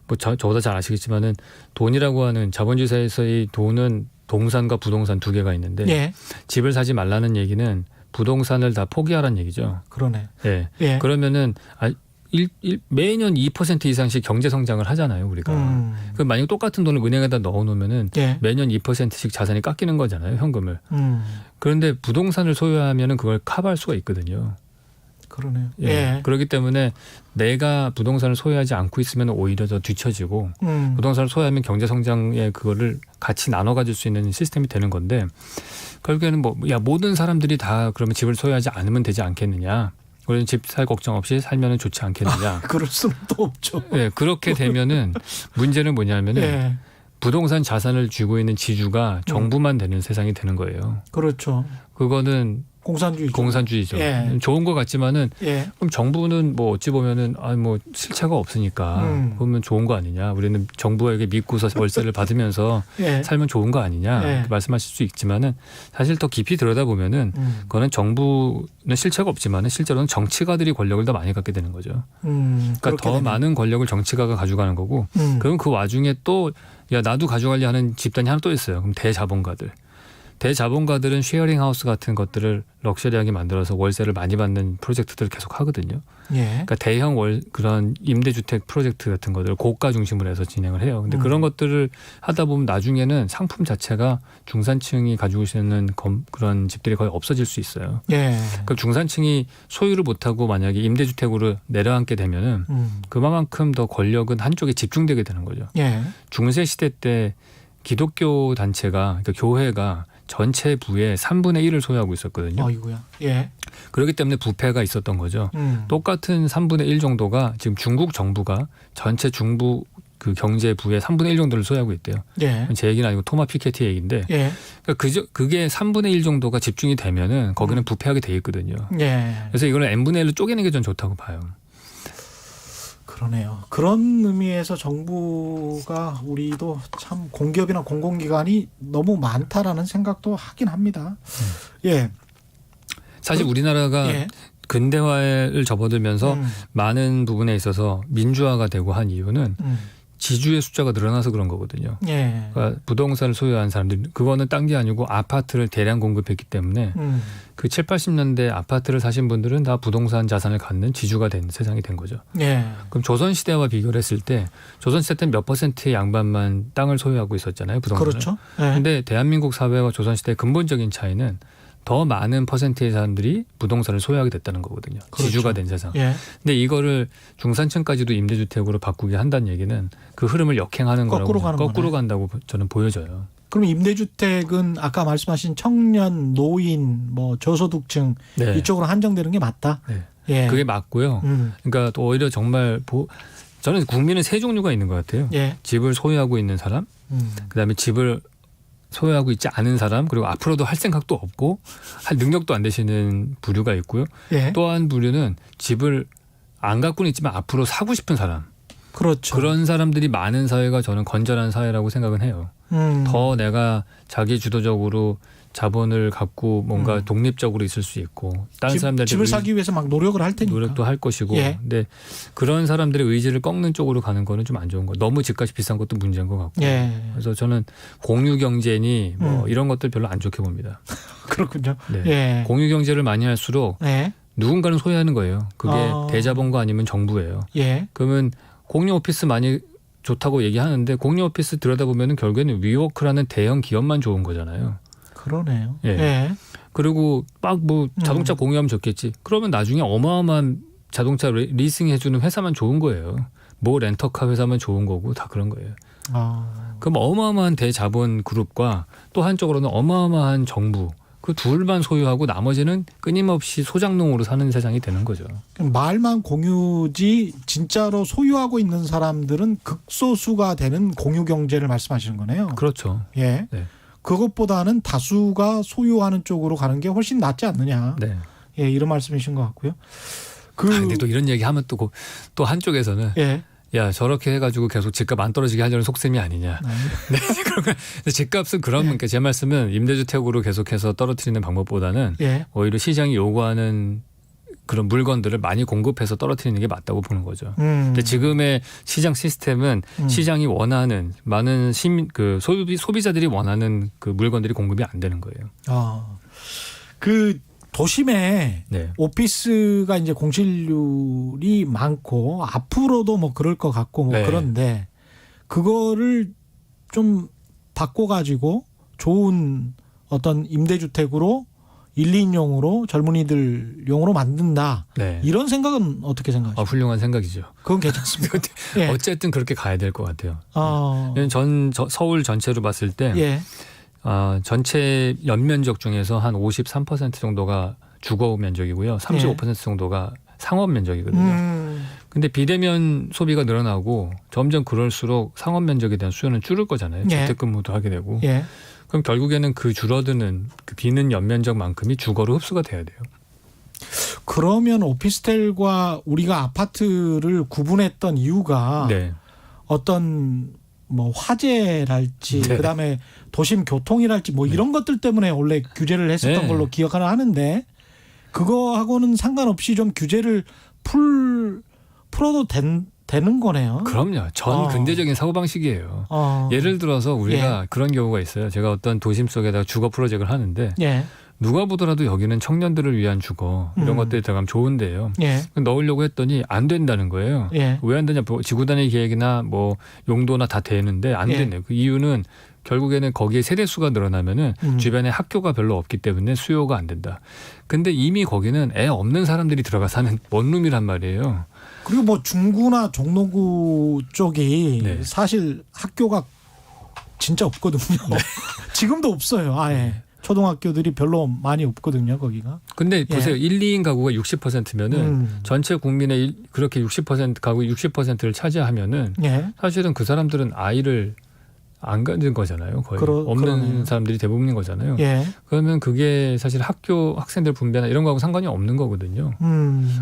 뭐 저보다 잘 아시겠지만은 돈이라고 하는 자본주의 사회에서의 돈은 동산과 부동산 두 개가 있는데 예. 집을 사지 말라는 얘기는 부동산을 다 포기하라는 얘기죠. 그러네. 예. 예. 그러면은 매년 2% 이상씩 경제 성장을 하잖아요, 우리가. 그 만약 똑같은 돈을 은행에다 넣어놓으면은 예. 매년 2%씩 자산이 깎이는 거잖아요, 현금을. 음. 그런데 부동산을 소유하면은 그걸 커버할 수가 있거든요. 그러네요. 예. 예. 그렇기 때문에 내가 부동산을 소유하지 않고 있으면 오히려 더 뒤처지고 부동산을 소유하면 경제 성장에 그거를 같이 나눠 가질 수 있는 시스템이 되는 건데 결국에는 모든 사람들이 다 그러면 집을 소유하지 않으면 되지 않겠느냐. 우리는 집 살 걱정 없이 살면은 좋지 않겠느냐. 그럴 수는 또 없죠. 예, 그렇게 되면은 문제는 뭐냐면은 예. 부동산 자산을 쥐고 있는 지주가 정부만 되는 세상이 되는 거예요. 그렇죠. 그거는 공산주의죠. 예. 좋은 것 같지만은 예. 그럼 정부는 뭐 어찌 보면은 뭐 실체가 없으니까 그러면 좋은 거 아니냐? 우리는 정부에게 믿고서 월세를 받으면서 예. 살면 좋은 거 아니냐? 예. 이렇게 말씀하실 수 있지만은 사실 더 깊이 들여다 보면은 그거는 정부는 실체가 없지만은 실제로는 정치가들이 권력을 더 많이 갖게 되는 거죠. 그러니까 더 되네. 많은 권력을 정치가가 가져가는 거고, 그럼 그 와중에 또 야 나도 가져가려 하는 집단이 하나 또 있어요. 그럼 대자본가들. 대자본가들은 쉐어링 하우스 같은 것들을 럭셔리하게 만들어서 월세를 많이 받는 프로젝트들을 계속 하거든요. 예. 그러니까 대형 그런 임대주택 프로젝트 같은 것들을 고가 중심으로 해서 진행을 해요. 근데 그런 것들을 하다 보면 나중에는 상품 자체가 중산층이 가지고 있는 그런 집들이 거의 없어질 수 있어요. 예. 그럼 중산층이 소유를 못하고 만약에 임대주택으로 내려앉게 되면은 그만큼 더 권력은 한쪽에 집중되게 되는 거죠. 예. 중세 시대 때 기독교 단체가 그러니까 교회가 전체 부의 3분의 1을 소유하고 있었거든요. 아이고야. 예. 그렇기 때문에 부패가 있었던 거죠. 똑같은 3분의 1 정도가 지금 중국 정부가 전체 중부 그 경제 부의 3분의 1 정도를 소유하고 있대요. 예. 제 얘기는 아니고 토마 피케티 얘기인데 예. 그러니까 그게 3분의 1 정도가 집중이 되면은 거기는 부패하게 돼 있거든요. 예. 그래서 이거는 n분의 1로 쪼개는 게 전 좋다고 봐요. 그러네요. 그런 의미에서 정부가 우리도 참 공기업이나 공공기관이 너무 많다라는 생각도 하긴 합니다. 예. 사실 우리나라가 예. 근대화를 접어들면서 음. 많은 부분에 있어서 민주화가 되고 한 이유는 지주의 숫자가 늘어나서 그런 거거든요. 예. 그러니까 부동산을 소유한 사람들, 그거는 딴 게 아니고 아파트를 대량 공급했기 때문에 그 7, 80년대 아파트를 사신 분들은 다 부동산 자산을 갖는 지주가 된 세상이 된 거죠. 예. 그럼 조선시대와 비교를 했을 때 조선시대 때는 몇 퍼센트의 양반만 땅을 소유하고 있었잖아요. 부동산을. 그렇죠. 예. 근데 대한민국 사회와 조선시대의 근본적인 차이는 더 많은 퍼센트의 사람들이 부동산을 소유하게 됐다는 거거든요. 그렇죠. 지주가 된 세상. 예. 근데 이거를 중산층까지도 임대주택으로 바꾸게 한다는 얘기는 그 흐름을 역행하는 거꾸로 거라고 가는 거꾸로 거네. 간다고 저는 보여져요. 그럼 임대주택은 아까 말씀하신 청년, 노인, 뭐 저소득층 네. 이쪽으로 한정되는 게 맞다. 네. 예. 그게 맞고요. 그러니까 또 오히려 정말 저는 국민은 세 종류가 있는 것 같아요. 예. 집을 소유하고 있는 사람, 그다음에 집을 소유하고 있지 않은 사람, 그리고 앞으로도 할 생각도 없고 할 능력도 안 되시는 부류가 있고요. 예. 또 한 부류는 집을 안 갖고는 있지만 앞으로 사고 싶은 사람. 그렇죠. 그런 사람들이 많은 사회가 저는 건전한 사회라고 생각은 해요. 더 내가 자기 주도적으로 자본을 갖고 뭔가 독립적으로 있을 수 있고 다른 사람들 집을 사기 위해서 막 노력을 할 테니까. 노력도 할 것이고. 예. 근데 그런 사람들의 의지를 꺾는 쪽으로 가는 거는 좀 안 좋은 거. 너무 집값이 비싼 것도 문제인 것 같고. 예. 그래서 저는 공유 경제니 뭐 이런 것들 별로 안 좋게 봅니다. 그렇군요. 네. 예. 공유 경제를 많이 할수록 예. 누군가는 소유하는 거예요. 그게 아. 대자본가 아니면 정부예요. 예. 그러면 공유 오피스 많이 좋다고 얘기하는데 공유 오피스 들여다보면 결국에는 위워크라는 대형 기업만 좋은 거잖아요. 그러네요. 예. 예. 그리고 막 뭐 자동차 공유하면 좋겠지. 그러면 나중에 어마어마한 자동차 리싱해주는 회사만 좋은 거예요. 뭐 렌터카 회사만 좋은 거고 다 그런 거예요. 아. 그럼 어마어마한 대자본 그룹과 또 한쪽으로는 어마어마한 정부 그 둘만 소유하고 나머지는 끊임없이 소장농으로 사는 세상이 되는 거죠. 말만 공유지 진짜로 소유하고 있는 사람들은 극소수가 되는 공유 경제를 말씀하시는 거네요. 그렇죠. 예. 네. 그것보다는 다수가 소유하는 쪽으로 가는 게 훨씬 낫지 않느냐. 네. 예, 이런 말씀이신 것 같고요. 근데 또 이런 얘기 하면 또 한쪽에서는 예. 야 저렇게 해가지고 계속 집값 안 떨어지게 하려는 속셈이 아니냐. 네. 그러니까 집값은 그러니까 제 말씀은 임대주택으로 계속해서 떨어뜨리는 방법보다는 예. 오히려 시장이 요구하는 그런 물건들을 많이 공급해서 떨어뜨리는 게 맞다고 보는 거죠. 근데 지금의 시장 시스템은 시장이 원하는 많은 소비자들이 원하는 그 물건들이 공급이 안 되는 거예요. 아. 그 도심에 네. 오피스가 이제 공실률이 많고 앞으로도 뭐 그럴 것 같고 뭐 네. 그런데 그거를 좀 바꿔가지고 좋은 어떤 임대주택으로 1, 2인용으로 젊은이들용으로 만든다. 네. 이런 생각은 어떻게 생각하세요? 훌륭한 생각이죠. 그건 괜찮습니까? 예. 어쨌든 그렇게 가야 될 것 같아요. 서울 전체로 봤을 때 예. 전체 연면적 중에서 한 53% 정도가 주거 면적이고요. 35% 정도가 상업 면적이거든요. 근데 비대면 소비가 늘어나고 점점 그럴수록 상업 면적에 대한 수요는 줄을 거잖아요. 예. 재택근무도 하게 되고. 예. 그럼 결국에는 그 줄어드는 그 비는 연면적만큼이 주거로 흡수가 돼야 돼요. 그러면 오피스텔과 우리가 아파트를 구분했던 이유가 네. 어떤 뭐 화재랄지 네. 그다음에 도심 교통이랄지 뭐 이런 것들 때문에 원래 규제를 했었던 네. 걸로 기억을 하는데 그거하고는 상관없이 좀 규제를 풀어도 되는 거네요. 그럼요. 전 근대적인 사고방식이에요. 예를 들어서 우리가 그런 경우가 있어요. 제가 어떤 도심 속에다가 주거 프로젝트를 하는데 예. 누가 보더라도 여기는 청년들을 위한 주거 이런 것들이 들어가면 좋은데요. 예. 넣으려고 했더니 안 된다는 거예요. 예. 왜 안 되냐? 지구 단위 계획이나 뭐 용도나 다 되는데 안 예. 되네요. 그 이유는 결국에는 거기에 세대 수가 늘어나면은 주변에 학교가 별로 없기 때문에 수요가 안 된다. 근데 이미 거기는 애 없는 사람들이 들어가 사는 원룸이란 말이에요. 그리고 뭐 중구나 종로구 쪽이 네. 사실 학교가 진짜 없거든요. 지금도 없어요. 아예. 초등학교들이 별로 많이 없거든요. 거기가. 근데 보세요. 예. 1, 2인 가구가 60%면은 전체 국민의 그렇게 60% 가구 60%를 차지하면은 예. 사실은 그 사람들은 아이를 안 가진 거잖아요. 거의 없는 그러네요. 사람들이 대부분인 거잖아요. 예. 그러면 그게 사실 학교 학생들 분배나 이런 거하고 상관이 없는 거거든요.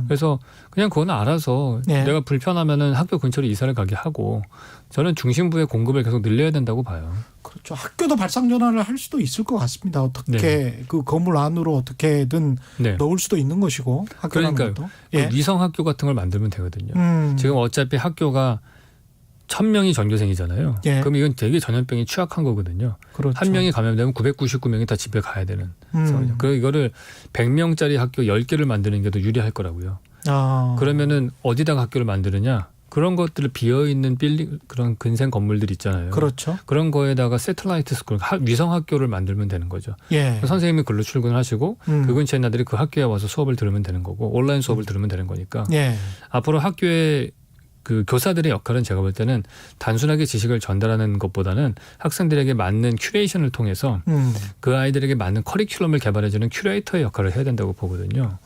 그래서 그냥 그건 알아서 예. 내가 불편하면은 학교 근처로 이사를 가게 하고 저는 중심부의 공급을 계속 늘려야 된다고 봐요. 그렇죠. 학교도 발상 전환을 할 수도 있을 것 같습니다. 어떻게 네. 그 건물 안으로 어떻게든 네. 넣을 수도 있는 것이고 학교라는 그러니까요. 것도. 그 예. 위성 학교 같은 걸 만들면 되거든요. 지금 어차피 학교가 1000명이 전교생이잖아요. 예. 그럼 이건 되게 전염병이 취약한 거거든요. 그렇죠. 한 명이 감염되면 999명이 다 집에 가야 되는 상황이죠. 그리고 이거를 100명짜리 학교 10개를 만드는 게 더 유리할 거라고요. 그러면은 어디다가 학교를 만드느냐? 그런 것들을 비어있는 빌딩 그런 근생 건물들 있잖아요. 그렇죠. 그런 거에다가 새틀라이트 스쿨, 위성 학교를 만들면 되는 거죠. 예. 선생님이 글로 출근하시고 그 근처에 나들이 그 학교에 와서 수업을 들으면 되는 거고 온라인 수업을 들으면 되는 거니까 예. 앞으로 학교에 그 교사들의 역할은 제가 볼 때는 단순하게 지식을 전달하는 것보다는 학생들에게 맞는 큐레이션을 통해서 그 아이들에게 맞는 커리큘럼을 개발해주는 큐레이터의 역할을 해야 된다고 보거든요.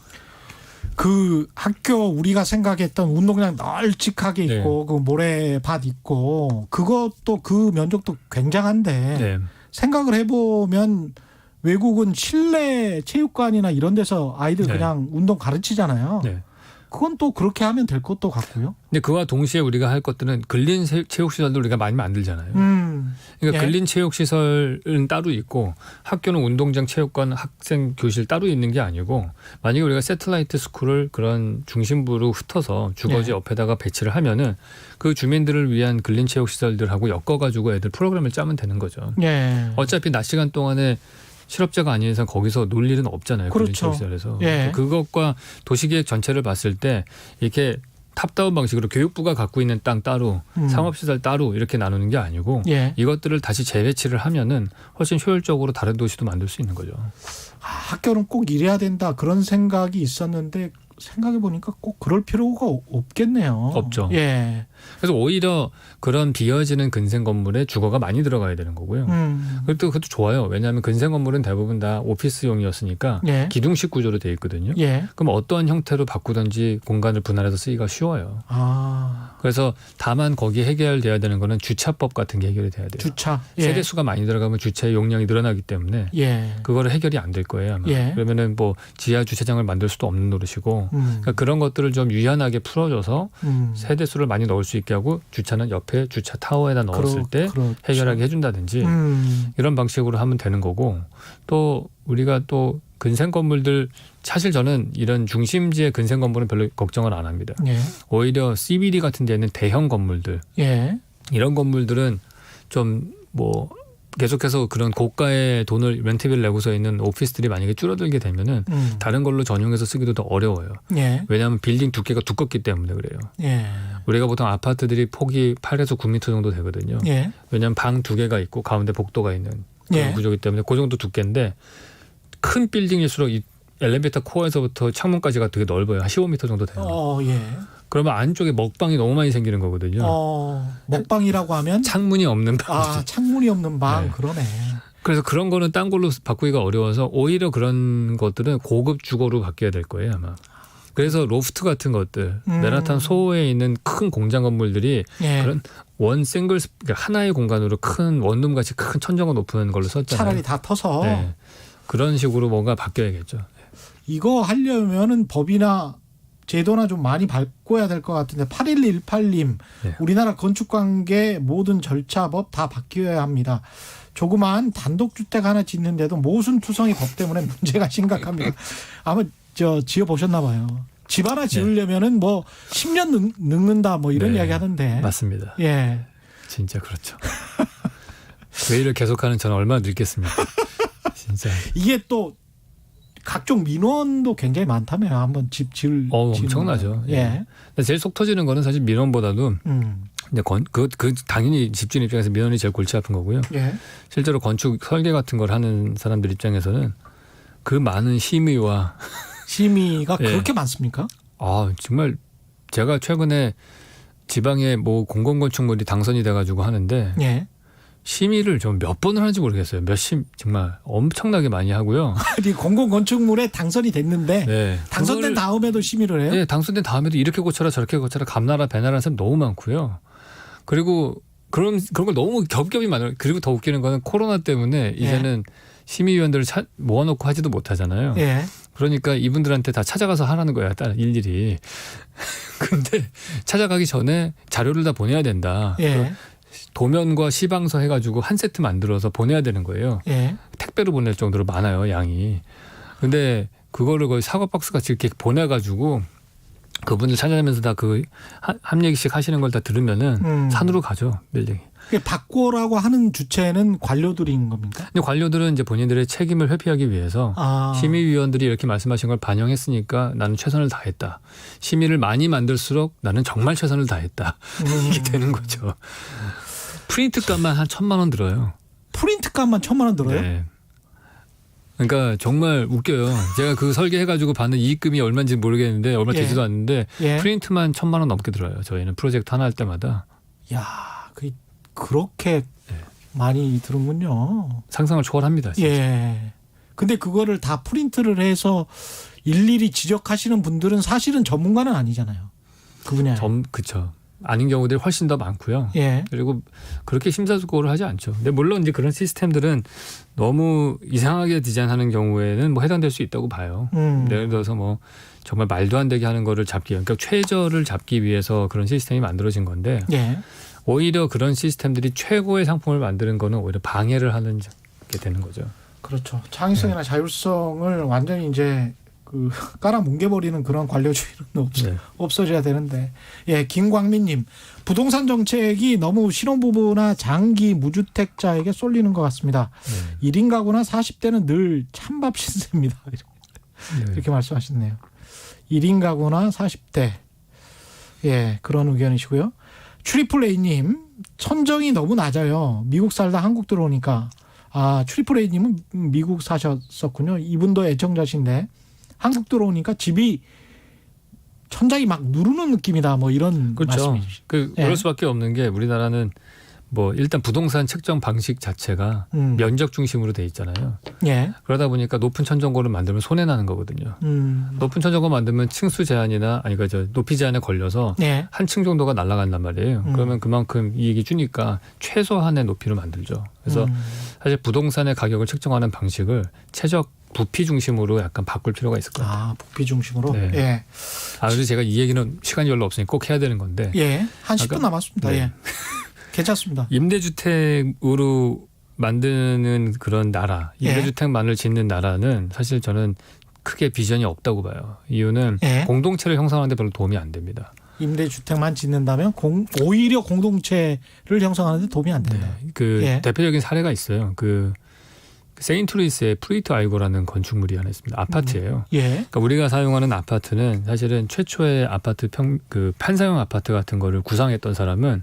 그 학교 우리가 생각했던 운동장 널찍하게 있고 그 모래밭 있고 그것도 그 면적도 굉장한데 네. 생각을 해보면 외국은 실내 체육관이나 이런 데서 아이들 네. 그냥 운동 가르치잖아요. 네. 그건 또 그렇게 하면 될 것도 같고요. 근데 그와 동시에 우리가 할 것들은 근린 체육시설도 우리가 많이 만들잖아요. 그러니까 예. 근린 체육시설은 따로 있고 학교는 운동장, 체육관, 학생 교실 따로 있는 게 아니고 만약에 우리가 새틀라이트 스쿨을 그런 중심부로 흩어서 주거지 예. 옆에다가 배치를 하면은 그 주민들을 위한 근린 체육시설들하고 엮어가지고 애들 프로그램을 짜면 되는 거죠. 예. 어차피 낮 시간 동안에 실업자가 아닌 이상 거기서 놀 일은 없잖아요. 그렇죠. 근린체육시설에서. 예. 그것과 도시계획 전체를 봤을 때 이렇게 탑다운 방식으로 교육부가 갖고 있는 땅 따로 상업시설 따로 이렇게 나누는 게 아니고 예. 이것들을 다시 재배치를 하면은 훨씬 효율적으로 다른 도시도 만들 수 있는 거죠. 학교는 꼭 이래야 된다 그런 생각이 있었는데 생각해 보니까 꼭 그럴 필요가 없겠네요. 없죠. 예. 그래서 오히려 그런 비어지는 근생 건물에 주거가 많이 들어가야 되는 거고요. 그것도 좋아요. 왜냐하면 근생 건물은 대부분 다 오피스용이었으니까 예. 기둥식 구조로 돼 있거든요. 예. 그럼 어떠한 형태로 바꾸든지 공간을 분할해서 쓰기가 쉬워요. 아. 그래서 다만 거기에 해결돼야 되는 거는 주차법 같은 게 해결이 돼야 돼요. 주차. 예. 세대 수가 많이 들어가면 주차의 용량이 늘어나기 때문에 예. 그거를 해결이 안 될 거예요. 아마. 예. 그러면은 뭐 지하 주차장을 만들 수도 없는 노릇이고 그러니까 그런 것들을 좀 유연하게 풀어줘서 세대 수를 많이 넣을 수 있게 하고 주차는 옆에 주차 타워에다 넣었을 때 그렇죠. 해결하게 해준다든지 이런 방식으로 하면 되는 거고 또 우리가 또 근생 건물들 사실 저는 이런 중심지의 근생 건물은 별로 걱정을 안 합니다. 예. 오히려 CBD 같은 데는 대형 건물들 예. 이런 건물들은 좀 뭐 계속해서 그런 고가의 돈을 렌트비를 내고서 있는 오피스들이 만약에 줄어들게 되면은 다른 걸로 전용해서 쓰기도 더 어려워요. 예. 왜냐하면 빌딩 두께가 두껍기 때문에 그래요. 예. 우리가 보통 아파트들이 폭이 8에서 9m 정도 되거든요. 예. 왜냐하면 방 2개가 있고 가운데 복도가 있는 그런 예. 구조이기 때문에 그 정도 두께인데 큰 빌딩일수록 이 엘리베이터 코어에서부터 창문까지가 되게 넓어요. 한 15m 정도 돼요. 예. 그러면 안쪽에 먹방이 너무 많이 생기는 거거든요. 먹방이라고 하면 창문이 없는 방. 아, 창문이 없는 방. 네. 그러네. 그래서 그런 거는 딴 걸로 바꾸기가 어려워서 오히려 그런 것들은 고급 주거로 바뀌어야 될 거예요 아마. 그래서 로프트 같은 것들, 맨하탄 소호에 있는 큰 공장 건물들이 예. 그런 그러니까 하나의 공간으로 큰 원룸 같이 큰 천정은 높은 걸로 썼잖아요. 차라리 다 터서 네. 그런 식으로 뭔가 바뀌어야겠죠. 이거 하려면은 법이나 제도나 좀 많이 바꿔야 될 것 같은데 8118님 네. 우리나라 건축관계 모든 절차법 다 바뀌어야 합니다. 조그마한 단독주택 하나 짓는데도 모순투성이 법 때문에 문제가 심각합니다. 아마 지어 보셨나 봐요. 집 하나 지으려면은 뭐 10년 늙는다 뭐 이런 네. 이야기 하던데. 맞습니다. 예. 진짜 그렇죠. 그 일을 계속하는 저는 얼마나 늙겠습니까? 진짜. 이게 또 각종 민원도 굉장히 많다며요. 한번 집 지을 엄청나죠. 예. 예. 근데 제일 속 터지는 거는 사실 민원보다도 근데 당연히 집주인 입장에서 민원이 제일 골치 아픈 거고요. 예. 실제로 건축 설계 같은 걸 하는 사람들 입장에서는 그 많은 심의와 심의가 예. 그렇게 많습니까? 정말 제가 최근에 지방에 뭐 공공건축물이 당선이 돼가지고 하는데 예. 심의를 좀 몇 번을 하는지 모르겠어요. 정말 엄청나게 많이 하고요. 아니 공공건축물에 당선이 됐는데 네. 당선된 다음에도 심의를 해요? 네, 당선된 다음에도 이렇게 고쳐라 저렇게 고쳐라 감나라 배나라 하는 사람 너무 많고요. 그리고 그런 걸 너무 겹겹이 많아요. 그리고 더 웃기는 거는 코로나 때문에 이제는 심의위원들을 모아놓고 하지도 못하잖아요. 예. 그러니까 이분들한테 다 찾아가서 하라는 거야, 일일이. 근데 찾아가기 전에 자료를 다 보내야 된다. 예. 도면과 시방서 해가지고 한 세트 만들어서 보내야 되는 거예요. 예. 택배로 보낼 정도로 많아요, 양이. 근데 그거를 거의 사과 박스 같이 이렇게 보내가지고 그분들 찾아내면서 다 한 얘기씩 하시는 걸 다 들으면은 산으로 가죠, 빌딩이. 바꾸라고 하는 주체는 관료들인 겁니까? 근데 관료들은 이제 본인들의 책임을 회피하기 위해서 심의위원들이 이렇게 말씀하신 걸 반영했으니까 나는 최선을 다했다. 심의를 많이 만들수록 나는 정말 최선을 다했다. 이게 되는 거죠. 프린트 값만 한 1,000만 원 들어요. 프린트 값만 1,000만 원 들어요? 네. 그러니까 정말 웃겨요. 제가 그 설계해가지고 받는 이익금이 얼마인지 모르겠는데 얼마 되지도 않는데 예. 프린트만 1,000만 원 넘게 들어요. 저희는 프로젝트 하나 할 때마다. 야, 그렇게 많이 들은군요. 상상을 초월합니다. 진짜. 예. 근데 그거를 다 프린트를 해서 일일이 지적하시는 분들은 사실은 전문가는 아니잖아요. 그 분야에. 그렇죠. 아닌 경우들이 훨씬 더 많고요. 예. 그리고 그렇게 심사숙고를 하지 않죠. 근데 물론 이제 그런 시스템들은 너무 이상하게 디자인하는 경우에는 뭐 해당될 수 있다고 봐요. 예를 들어서 뭐 정말 말도 안 되게 하는 거를 그러니까 최저를 잡기 위해서 그런 시스템이 만들어진 건데 예. 오히려 그런 시스템들이 최고의 상품을 만드는 거는 오히려 방해를 하는 게 되는 거죠. 그렇죠. 창의성이나 자율성을 완전히 이제 깔아 뭉개버리는 그런 관료주의는 없어져야 되는데. 예, 김광민님. 부동산 정책이 너무 신혼부부나 장기 무주택자에게 쏠리는 것 같습니다. 1인 가구나 40대는 늘 찬밥 신세입니다. 이렇게 말씀하셨네요. 1인 가구나 40대. 예, 그런 의견이시고요. 트리플 A님. 천정이 너무 낮아요. 미국 살다 한국 들어오니까. 트리플 A님은 미국 사셨었군요. 이분도 애청자신데. 한국 들어오니까 집이 천장이 막 누르는 느낌이다. 뭐 이런 그렇죠. 말씀이시죠. 그럴 수밖에 없는 게 우리나라는 뭐 일단 부동산 책정 방식 자체가 면적 중심으로 돼 있잖아요. 예. 그러다 보니까 높은 천정고를 만들면 손해 나는 거거든요. 높은 천정고 만들면 층수 제한이나 높이 제한에 걸려서 예. 한 층 정도가 날아간단 말이에요. 그러면 그만큼 이익이 주니까 최소한의 높이로 만들죠. 그래서 사실 부동산의 가격을 책정하는 방식을 최적 부피 중심으로 약간 바꿀 필요가 있을 것 같아요. 부피 중심으로. 네. 예. 그래서 제가 이 얘기는 시간이 별로 없으니 꼭 해야 되는 건데. 예. 한 10분 남았습니다. 네. 예. 괜찮습니다. 임대주택으로 만드는 그런 나라, 임대주택만을 짓는 나라는 사실 저는 크게 비전이 없다고 봐요. 이유는 공동체를 형성하는 데 별로 도움이 안 됩니다. 임대주택만 짓는다면 오히려 공동체를 형성하는 데 도움이 안 된다. 대표적인 사례가 있어요. 세인트루이스의 프리트 아이고라는 건축물이 하나 있습니다. 아파트예요. 그러니까 우리가 사용하는 아파트는 사실은 최초의 아파트 판사형 아파트 같은 거를 구상했던 사람은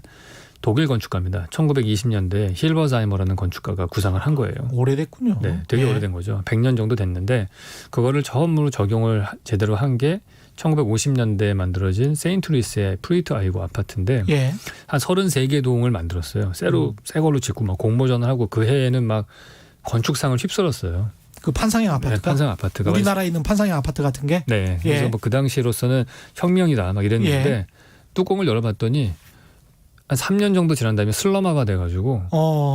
독일 건축가입니다. 1920년대 힐버자이머라는 건축가가 구상을 한 거예요. 오래됐군요. 네, 되게 오래된 거죠. 100년 정도 됐는데 그거를 처음으로 적용을 제대로 한 게 1950년대에 만들어진 세인트루이스의 프리트 아이고 아파트인데 한 33개 동을 만들었어요. 새 걸로 짓고 막 공모전을 하고 그 해에는 막 건축상을 휩쓸었어요. 그 판상형 아파트가 네, 판상 아파트가 우리나라에 있는 판상형 아파트 같은 게 네. 그래서 예. 뭐 그 당시로서는 혁명이다 막 이랬는데 예. 뚜껑을 열어봤더니 한 3년 정도 지난 다음에 슬러마가 돼가지고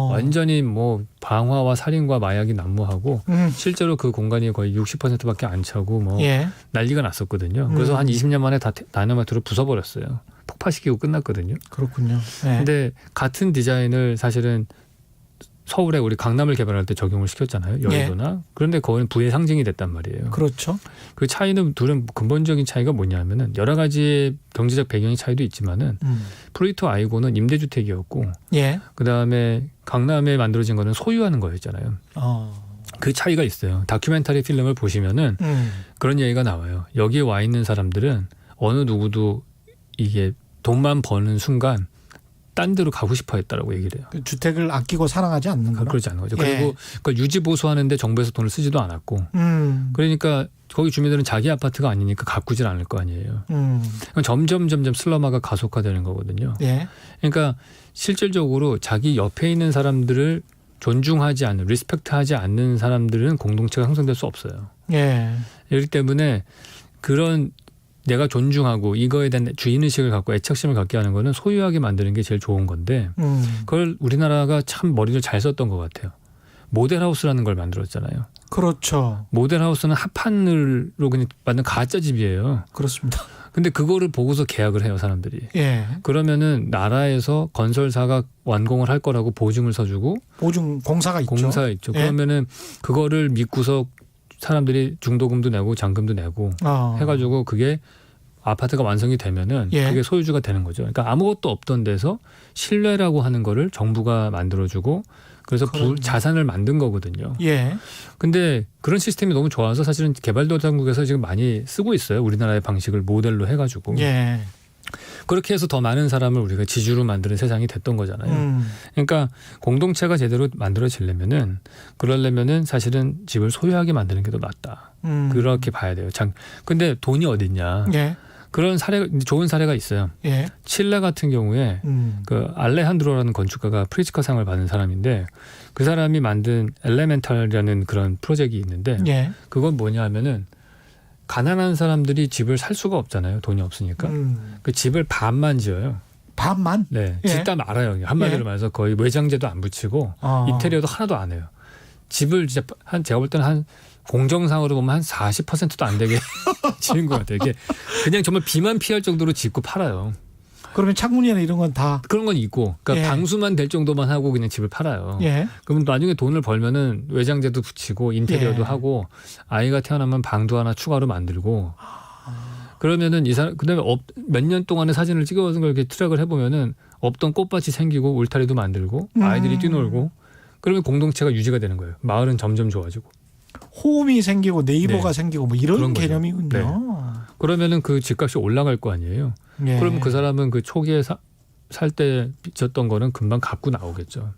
완전히 뭐 방화와 살인과 마약이 난무하고 실제로 그 공간이 거의 60%밖에 안 차고 뭐 예. 난리가 났었거든요. 그래서 한 20년 만에 다 다이너마이트로 부숴버렸어요. 폭파시키고 끝났거든요. 그렇군요. 예. 근데 같은 디자인을 사실은 서울에 우리 강남을 개발할 때 적용을 시켰잖아요. 여의도나. 그런데 거기는 부의 상징이 됐단 말이에요. 그렇죠. 그 차이는 둘은 근본적인 차이가 뭐냐면은 여러 가지 경제적 배경의 차이도 있지만은 프로젝트 아이고는 임대주택이었고 예. 그다음에 강남에 만들어진 거는 소유하는 거였잖아요. 그 차이가 있어요. 다큐멘터리 필름을 보시면은 그런 얘기가 나와요. 여기에 와 있는 사람들은 어느 누구도 이게 돈만 버는 순간 딴 데로 가고 싶어 했다라고 얘기를 해요. 그 주택을 아끼고 사랑하지 않는구나. 그러지 않은 거죠. 예. 그리고 그걸 유지 보수하는데 정부에서 돈을 쓰지도 않았고 그러니까 거기 주민들은 자기 아파트가 아니니까 가꾸질 않을 거 아니에요. 점점 슬러마가 가속화되는 거거든요. 예. 그러니까 실질적으로 자기 옆에 있는 사람들을 존중하지 않는, 리스펙트하지 않는 사람들은 공동체가 형성될 수 없어요. 예. 그렇기 때문에 그런 내가 존중하고 이거에 대한 주인의식을 갖고 애착심을 갖게 하는 거는 소유하게 만드는 게 제일 좋은 건데 그걸 우리나라가 참 머리를 잘 썼던 것 같아요. 모델하우스라는 걸 만들었잖아요. 그렇죠. 모델하우스는 합판으로 그냥 만든 가짜 집이에요. 그렇습니다. 근데 그거를 보고서 계약을 해요, 사람들이. 예. 그러면은 나라에서 건설사가 완공을 할 거라고 보증을 서주고 보증 공사가 있죠. 공사 있죠. 예. 그러면은 그거를 믿고서 사람들이 중도금도 내고 잔금도 내고 해가지고 그게 아파트가 완성이 되면은 예. 그게 소유주가 되는 거죠. 그러니까 아무것도 없던 데서 신뢰라고 하는 거를 정부가 만들어주고 그래서 자산을 만든 거거든요. 예. 근데 그런 시스템이 너무 좋아서 사실은 개발도상국에서 지금 많이 쓰고 있어요. 우리나라의 방식을 모델로 해가지고. 예. 그렇게 해서 더 많은 사람을 우리가 지주로 만드는 세상이 됐던 거잖아요. 그러니까 공동체가 제대로 만들어지려면은 그러려면은 사실은 집을 소유하게 만드는 게 더 낫다. 그렇게 봐야 돼요. 근데 돈이 어디 있냐. 예. 그런 좋은 사례가 있어요. 예. 칠레 같은 경우에 그 알레한드로라는 건축가가 프리츠커상을 받은 사람인데 그 사람이 만든 엘레멘탈이라는 그런 프로젝트가 있는데 예. 그건 뭐냐 하면은 가난한 사람들이 집을 살 수가 없잖아요. 돈이 없으니까. 그 집을 반만 지어요. 반만? 네. 예. 짓다 말아요. 한마디로 예. 말해서 거의 외장재도 안 붙이고 인테리어도 하나도 안 해요. 집을 진짜 제가 볼 때는 한 공정상으로 보면 한 40%도 안 되게 지은 것 같아요. 이게 그냥 정말 비만 피할 정도로 짓고 팔아요. 그러면 창문이나 이런 건 다. 그런 건 있고, 그러니까 예. 방수만 될 정도만 하고 그냥 집을 팔아요. 예. 그러면 나중에 돈을 벌면은 외장재도 붙이고 인테리어도 예. 하고 아이가 태어나면 방도 하나 추가로 만들고 그러면은 이 사람 그다음에 몇 년 동안의 사진을 찍어서 이렇게 트랙을 해보면은 없던 꽃밭이 생기고 울타리도 만들고 아이들이 뛰놀고 그러면 공동체가 유지가 되는 거예요. 마을은 점점 좋아지고. 홈이 생기고 네이버가 네. 생기고 뭐 이런 그런 거죠. 개념이군요. 네. 그러면은 그 집값이 올라갈 거 아니에요. 예. 그러면 그 사람은 그 초기에 살 때 빚졌던 거는 금방 갚고 나오겠죠.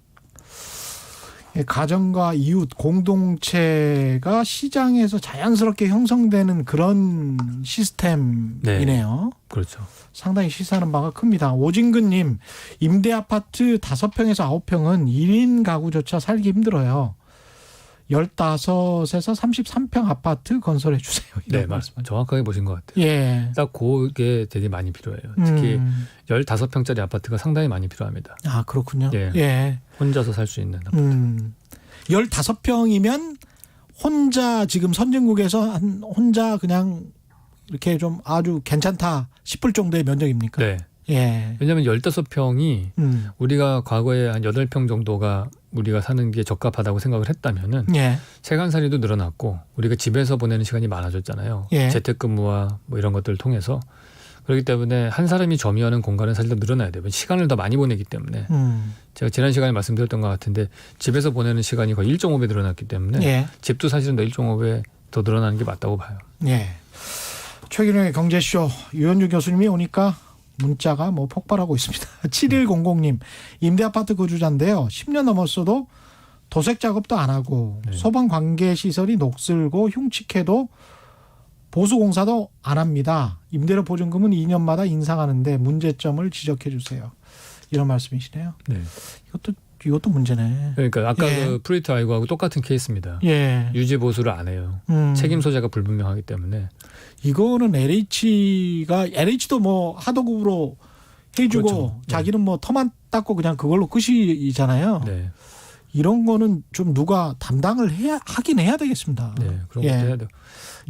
가정과 이웃 공동체가 시장에서 자연스럽게 형성되는 그런 시스템이네요. 그렇죠. 상당히 시사하는 바가 큽니다. 오진근님, 임대 아파트 5평에서 9평은 1인 가구조차 살기 힘들어요. 15에서 33평 아파트 건설해 주세요. 네, 맞습니다. 정확하게 보신 것 같아요. 예. 딱 그게 되게 많이 필요해요. 특히 15평짜리 아파트가 상당히 많이 필요합니다. 아, 그렇군요. 예. 예. 혼자서 살 수 있는 아파트. 15평이면 혼자 지금 선진국에서 혼자 그냥 이렇게 좀 아주 괜찮다 싶을 정도의 면적입니까? 네. 예. 왜냐하면 15평이 우리가 과거에 한 8평 정도가 우리가 사는 게 적합하다고 생각을 했다면은 예. 세간살이도 늘어났고 우리가 집에서 보내는 시간이 많아졌잖아요. 예. 재택근무와 뭐 이런 것들을 통해서 그렇기 때문에 한 사람이 점유하는 공간은 사실 더 늘어나야 돼요. 시간을 더 많이 보내기 때문에 제가 지난 시간에 말씀드렸던 것 같은데 집에서 보내는 시간이 거의 1.5배 늘어났기 때문에 예. 집도 사실은 더 1.5배 더 늘어나는 게 맞다고 봐요. 예. 최근의 경제쇼 유현주 교수님이 오니까 문자가 뭐 폭발하고 있습니다. 7100님 임대아파트 거주자인데요. 10년 넘었어도 도색 작업도 안 하고 네. 소방 관계 시설이 녹슬고 흉측해도 보수 공사도 안 합니다. 임대료 보증금은 2년마다 인상하는데 문제점을 지적해 주세요. 이런 말씀이시네요. 네. 이것도 이것도 문제네. 그러니까 아까 예. 그 프리트 아이고하고 똑같은 케이스입니다. 예. 유지 보수를 안 해요. 책임 소재가 불분명하기 때문에. 이거는 LH도 뭐 하도급으로 해주고 그렇죠. 네. 자기는 뭐 터만 닦고 그냥 그걸로 끝이잖아요. 네, 이런 거는 좀 누가 담당을 하긴 해야 되겠습니다. 네, 그런 예. 것도 해야 돼요.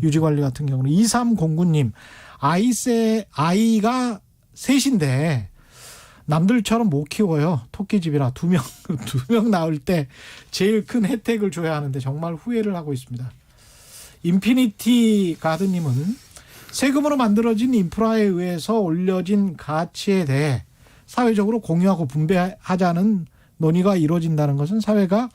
유지 관리 같은 경우는 2309님 아이가 셋인데 남들처럼 못 키워요. 토끼집이라 두 명 낳을 때 제일 큰 혜택을 줘야 하는데 정말 후회를 하고 있습니다. 인피니티 가드님은 세금으로 만들어진 인프라에 의해서 올려진 가치에 대해 사회적으로 공유하고 분배하자는 논의가 이루어진다는 것은 사회가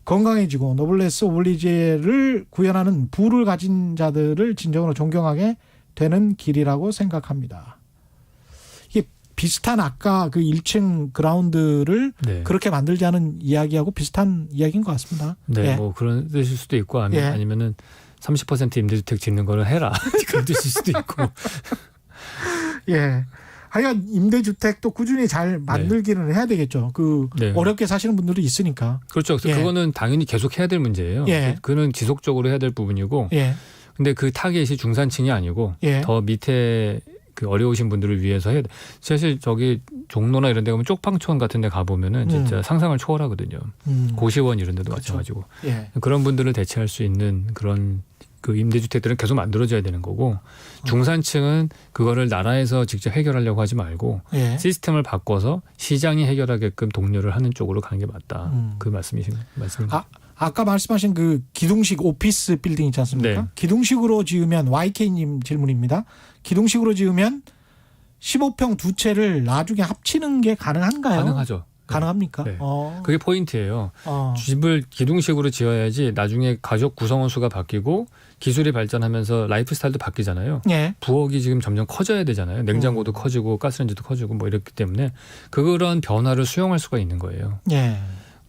건강해지고 노블레스 오블리제를 구현하는 부를 가진 자들을 진정으로 존경하게 되는 길이라고 생각합니다. 이게 비슷한 아까 그 1층 그라운드를 네. 그렇게 만들자는 이야기하고 비슷한 이야기인 것 같습니다. 네, 예. 뭐 그런 뜻일 수도 있고 예. 아니면은 30% 임대주택 짓는 거를 해라 그런 뜻일 수도 있고. 예. 하여간 임대주택도 꾸준히 잘 만들기는 해야 되겠죠. 네. 어렵게 사시는 분들도 있으니까. 그렇죠. 그래서 예. 그거는 당연히 계속 해야 될 문제예요. 예. 그는 지속적으로 해야 될 부분이고. 예. 근데 그 타겟이 중산층이 아니고 예. 더 밑에 그 어려우신 분들을 위해서 해야 돼. 사실 저기 종로나 이런 데 가면 쪽방촌 같은 데 가보면은 진짜 상상을 초월하거든요. 고시원 이런 데도 그렇죠. 마찬가지고. 예. 그런 분들을 대체할 수 있는 그런 그 임대주택들은 계속 만들어져야 되는 거고 중산층은 그거를 나라에서 직접 해결하려고 하지 말고 예. 시스템을 바꿔서 시장이 해결하게끔 독려를 하는 쪽으로 가는 게 맞다. 그 말씀입니다. 아까 말씀하신 그 기둥식 오피스 빌딩 있지 않습니까? 네. 기둥식으로 지으면 YK님 질문입니다. 기둥식으로 지으면 15평 두 채를 나중에 합치는 게 가능한가요? 가능하죠. 가능합니까? 네. 그게 포인트예요. 어. 집을 기둥식으로 지어야지 나중에 가족 구성원 수가 바뀌고 기술이 발전하면서 라이프 스타일도 바뀌잖아요. 예. 부엌이 지금 점점 커져야 되잖아요. 냉장고도 커지고 가스레인지도 커지고 뭐 이렇기 때문에 그런 변화를 수용할 수가 있는 거예요. 예.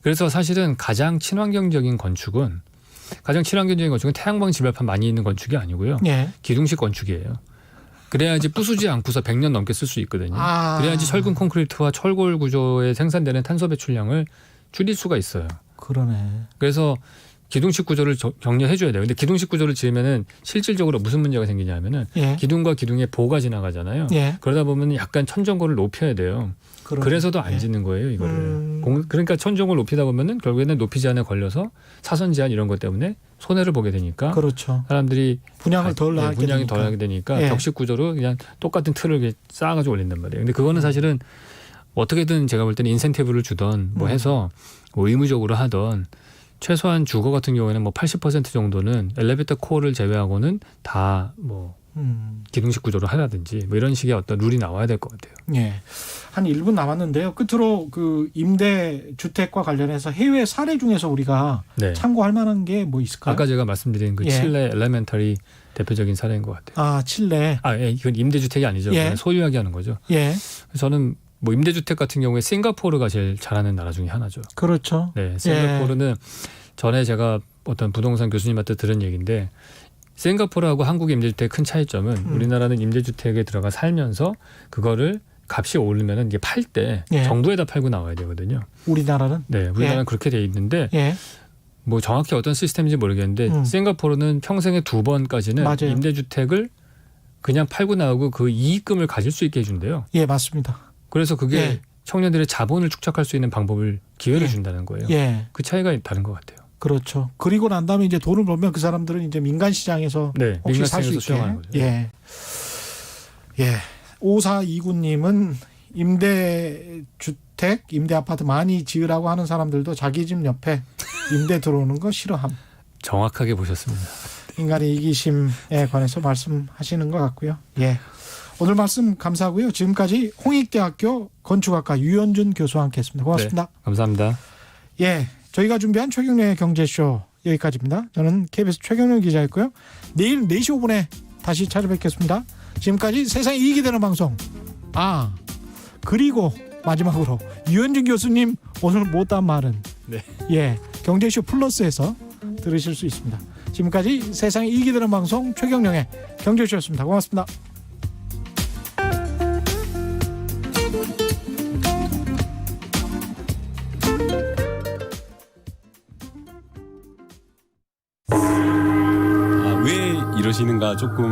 그래서 사실은 가장 친환경적인 건축은 태양광 지발판 많이 있는 건축이 아니고요. 예. 기둥식 건축이에요. 그래야지 부수지 않고서 100년 넘게 쓸 수 있거든요. 그래야지 철근 콘크리트와 철골 구조에 생산되는 탄소 배출량을 줄일 수가 있어요. 그러네. 그래서 기둥식 구조를 격려해줘야 돼요. 근데 기둥식 구조를 지으면은 실질적으로 무슨 문제가 생기냐면은 예. 기둥과 기둥에 보가 지나가잖아요. 예. 그러다 보면 약간 천정고를 높여야 돼요. 그래서도 안 짓는 거예요, 이거를. 그러니까 천정을 높이다 보면은 결국에는 높이 제한에 걸려서 사선 제한 이런 것 때문에 손해를 보게 되니까 그렇죠. 사람들이 분양을 덜 하게 분양이 되니까. 덜 하게 되니까 예. 격식 구조로 그냥 똑같은 틀을 이렇게 쌓아가지고 올린단 말이에요. 근데 그거는 사실은 어떻게든 제가 볼 때는 인센티브를 주던 뭐 해서 뭐 의무적으로 하던 최소한 주거 같은 경우에는 뭐 80% 정도는 엘리베이터 코어를 제외하고는 다 뭐 기둥식 구조로 하라든지 뭐 이런 식의 어떤 룰이 나와야 될 것 같아요. 예. 한 1분 남았는데요. 끝으로 그 임대 주택과 관련해서 해외 사례 중에서 우리가 네. 참고할 만한 게 뭐 있을까요? 아까 제가 말씀드린 그 예. 칠레 엘레멘터리 대표적인 사례인 것 같아요. 아, 칠레. 예, 이건 임대주택이 아니죠. 예. 그냥 소유하게 하는 거죠. 예. 저는 뭐 임대주택 같은 경우에 싱가포르가 제일 잘하는 나라 중에 하나죠. 그렇죠. 네, 싱가포르는 전에 제가 어떤 부동산 교수님한테 들은 얘기인데 싱가포르하고 한국의 임대주택의 큰 차이점은 우리나라는 임대주택에 들어가 살면서 그거를 값이 오르면은 이게 팔 때 예. 정부에다 팔고 나와야 되거든요. 우리나라는? 네, 우리나라는 그렇게 돼 있는데 예. 뭐 정확히 어떤 시스템인지 모르겠는데 싱가포르는 평생에 2번까지는 맞아요. 임대주택을 그냥 팔고 나오고 그 이익금을 가질 수 있게 해준대요. 예, 맞습니다. 그래서 그게 예. 청년들의 자본을 축적할 수 있는 기회를 예. 준다는 거예요. 예. 그 차이가 다른 것 같아요. 그렇죠. 그리고 난 다음에 이제 돈을 벌면 그 사람들은 이제 민간 시장에서 네, 혹시 민간 살 수 시장에서 있게. 수용하는 거죠. 예. 예. 5429님은 임대주택, 임대아파트 많이 지으라고 하는 사람들도 자기 집 옆에 임대 들어오는 거 싫어함. 정확하게 보셨습니다. 인간의 이기심에 관해서 말씀하시는 것 같고요. 예. 오늘 말씀 감사하고요. 지금까지 홍익대학교 건축학과 유현준 교수와 함께했습니다. 고맙습니다. 네, 감사합니다. 예. 저희가 준비한 최경련의 경제쇼 여기까지입니다. 저는 KBS 최경련 기자였고요. 내일 4시 5분에 다시 찾아뵙겠습니다. 지금까지 세상에 이익이 되는 방송. 그리고 마지막으로 유현준 교수님 오늘 못한 말은 네. 예, 경제쇼 플러스에서 들으실 수 있습니다. 지금까지 세상에 이익이 되는 방송 최경영의 경제쇼였습니다. 고맙습니다. 이러시는가 조금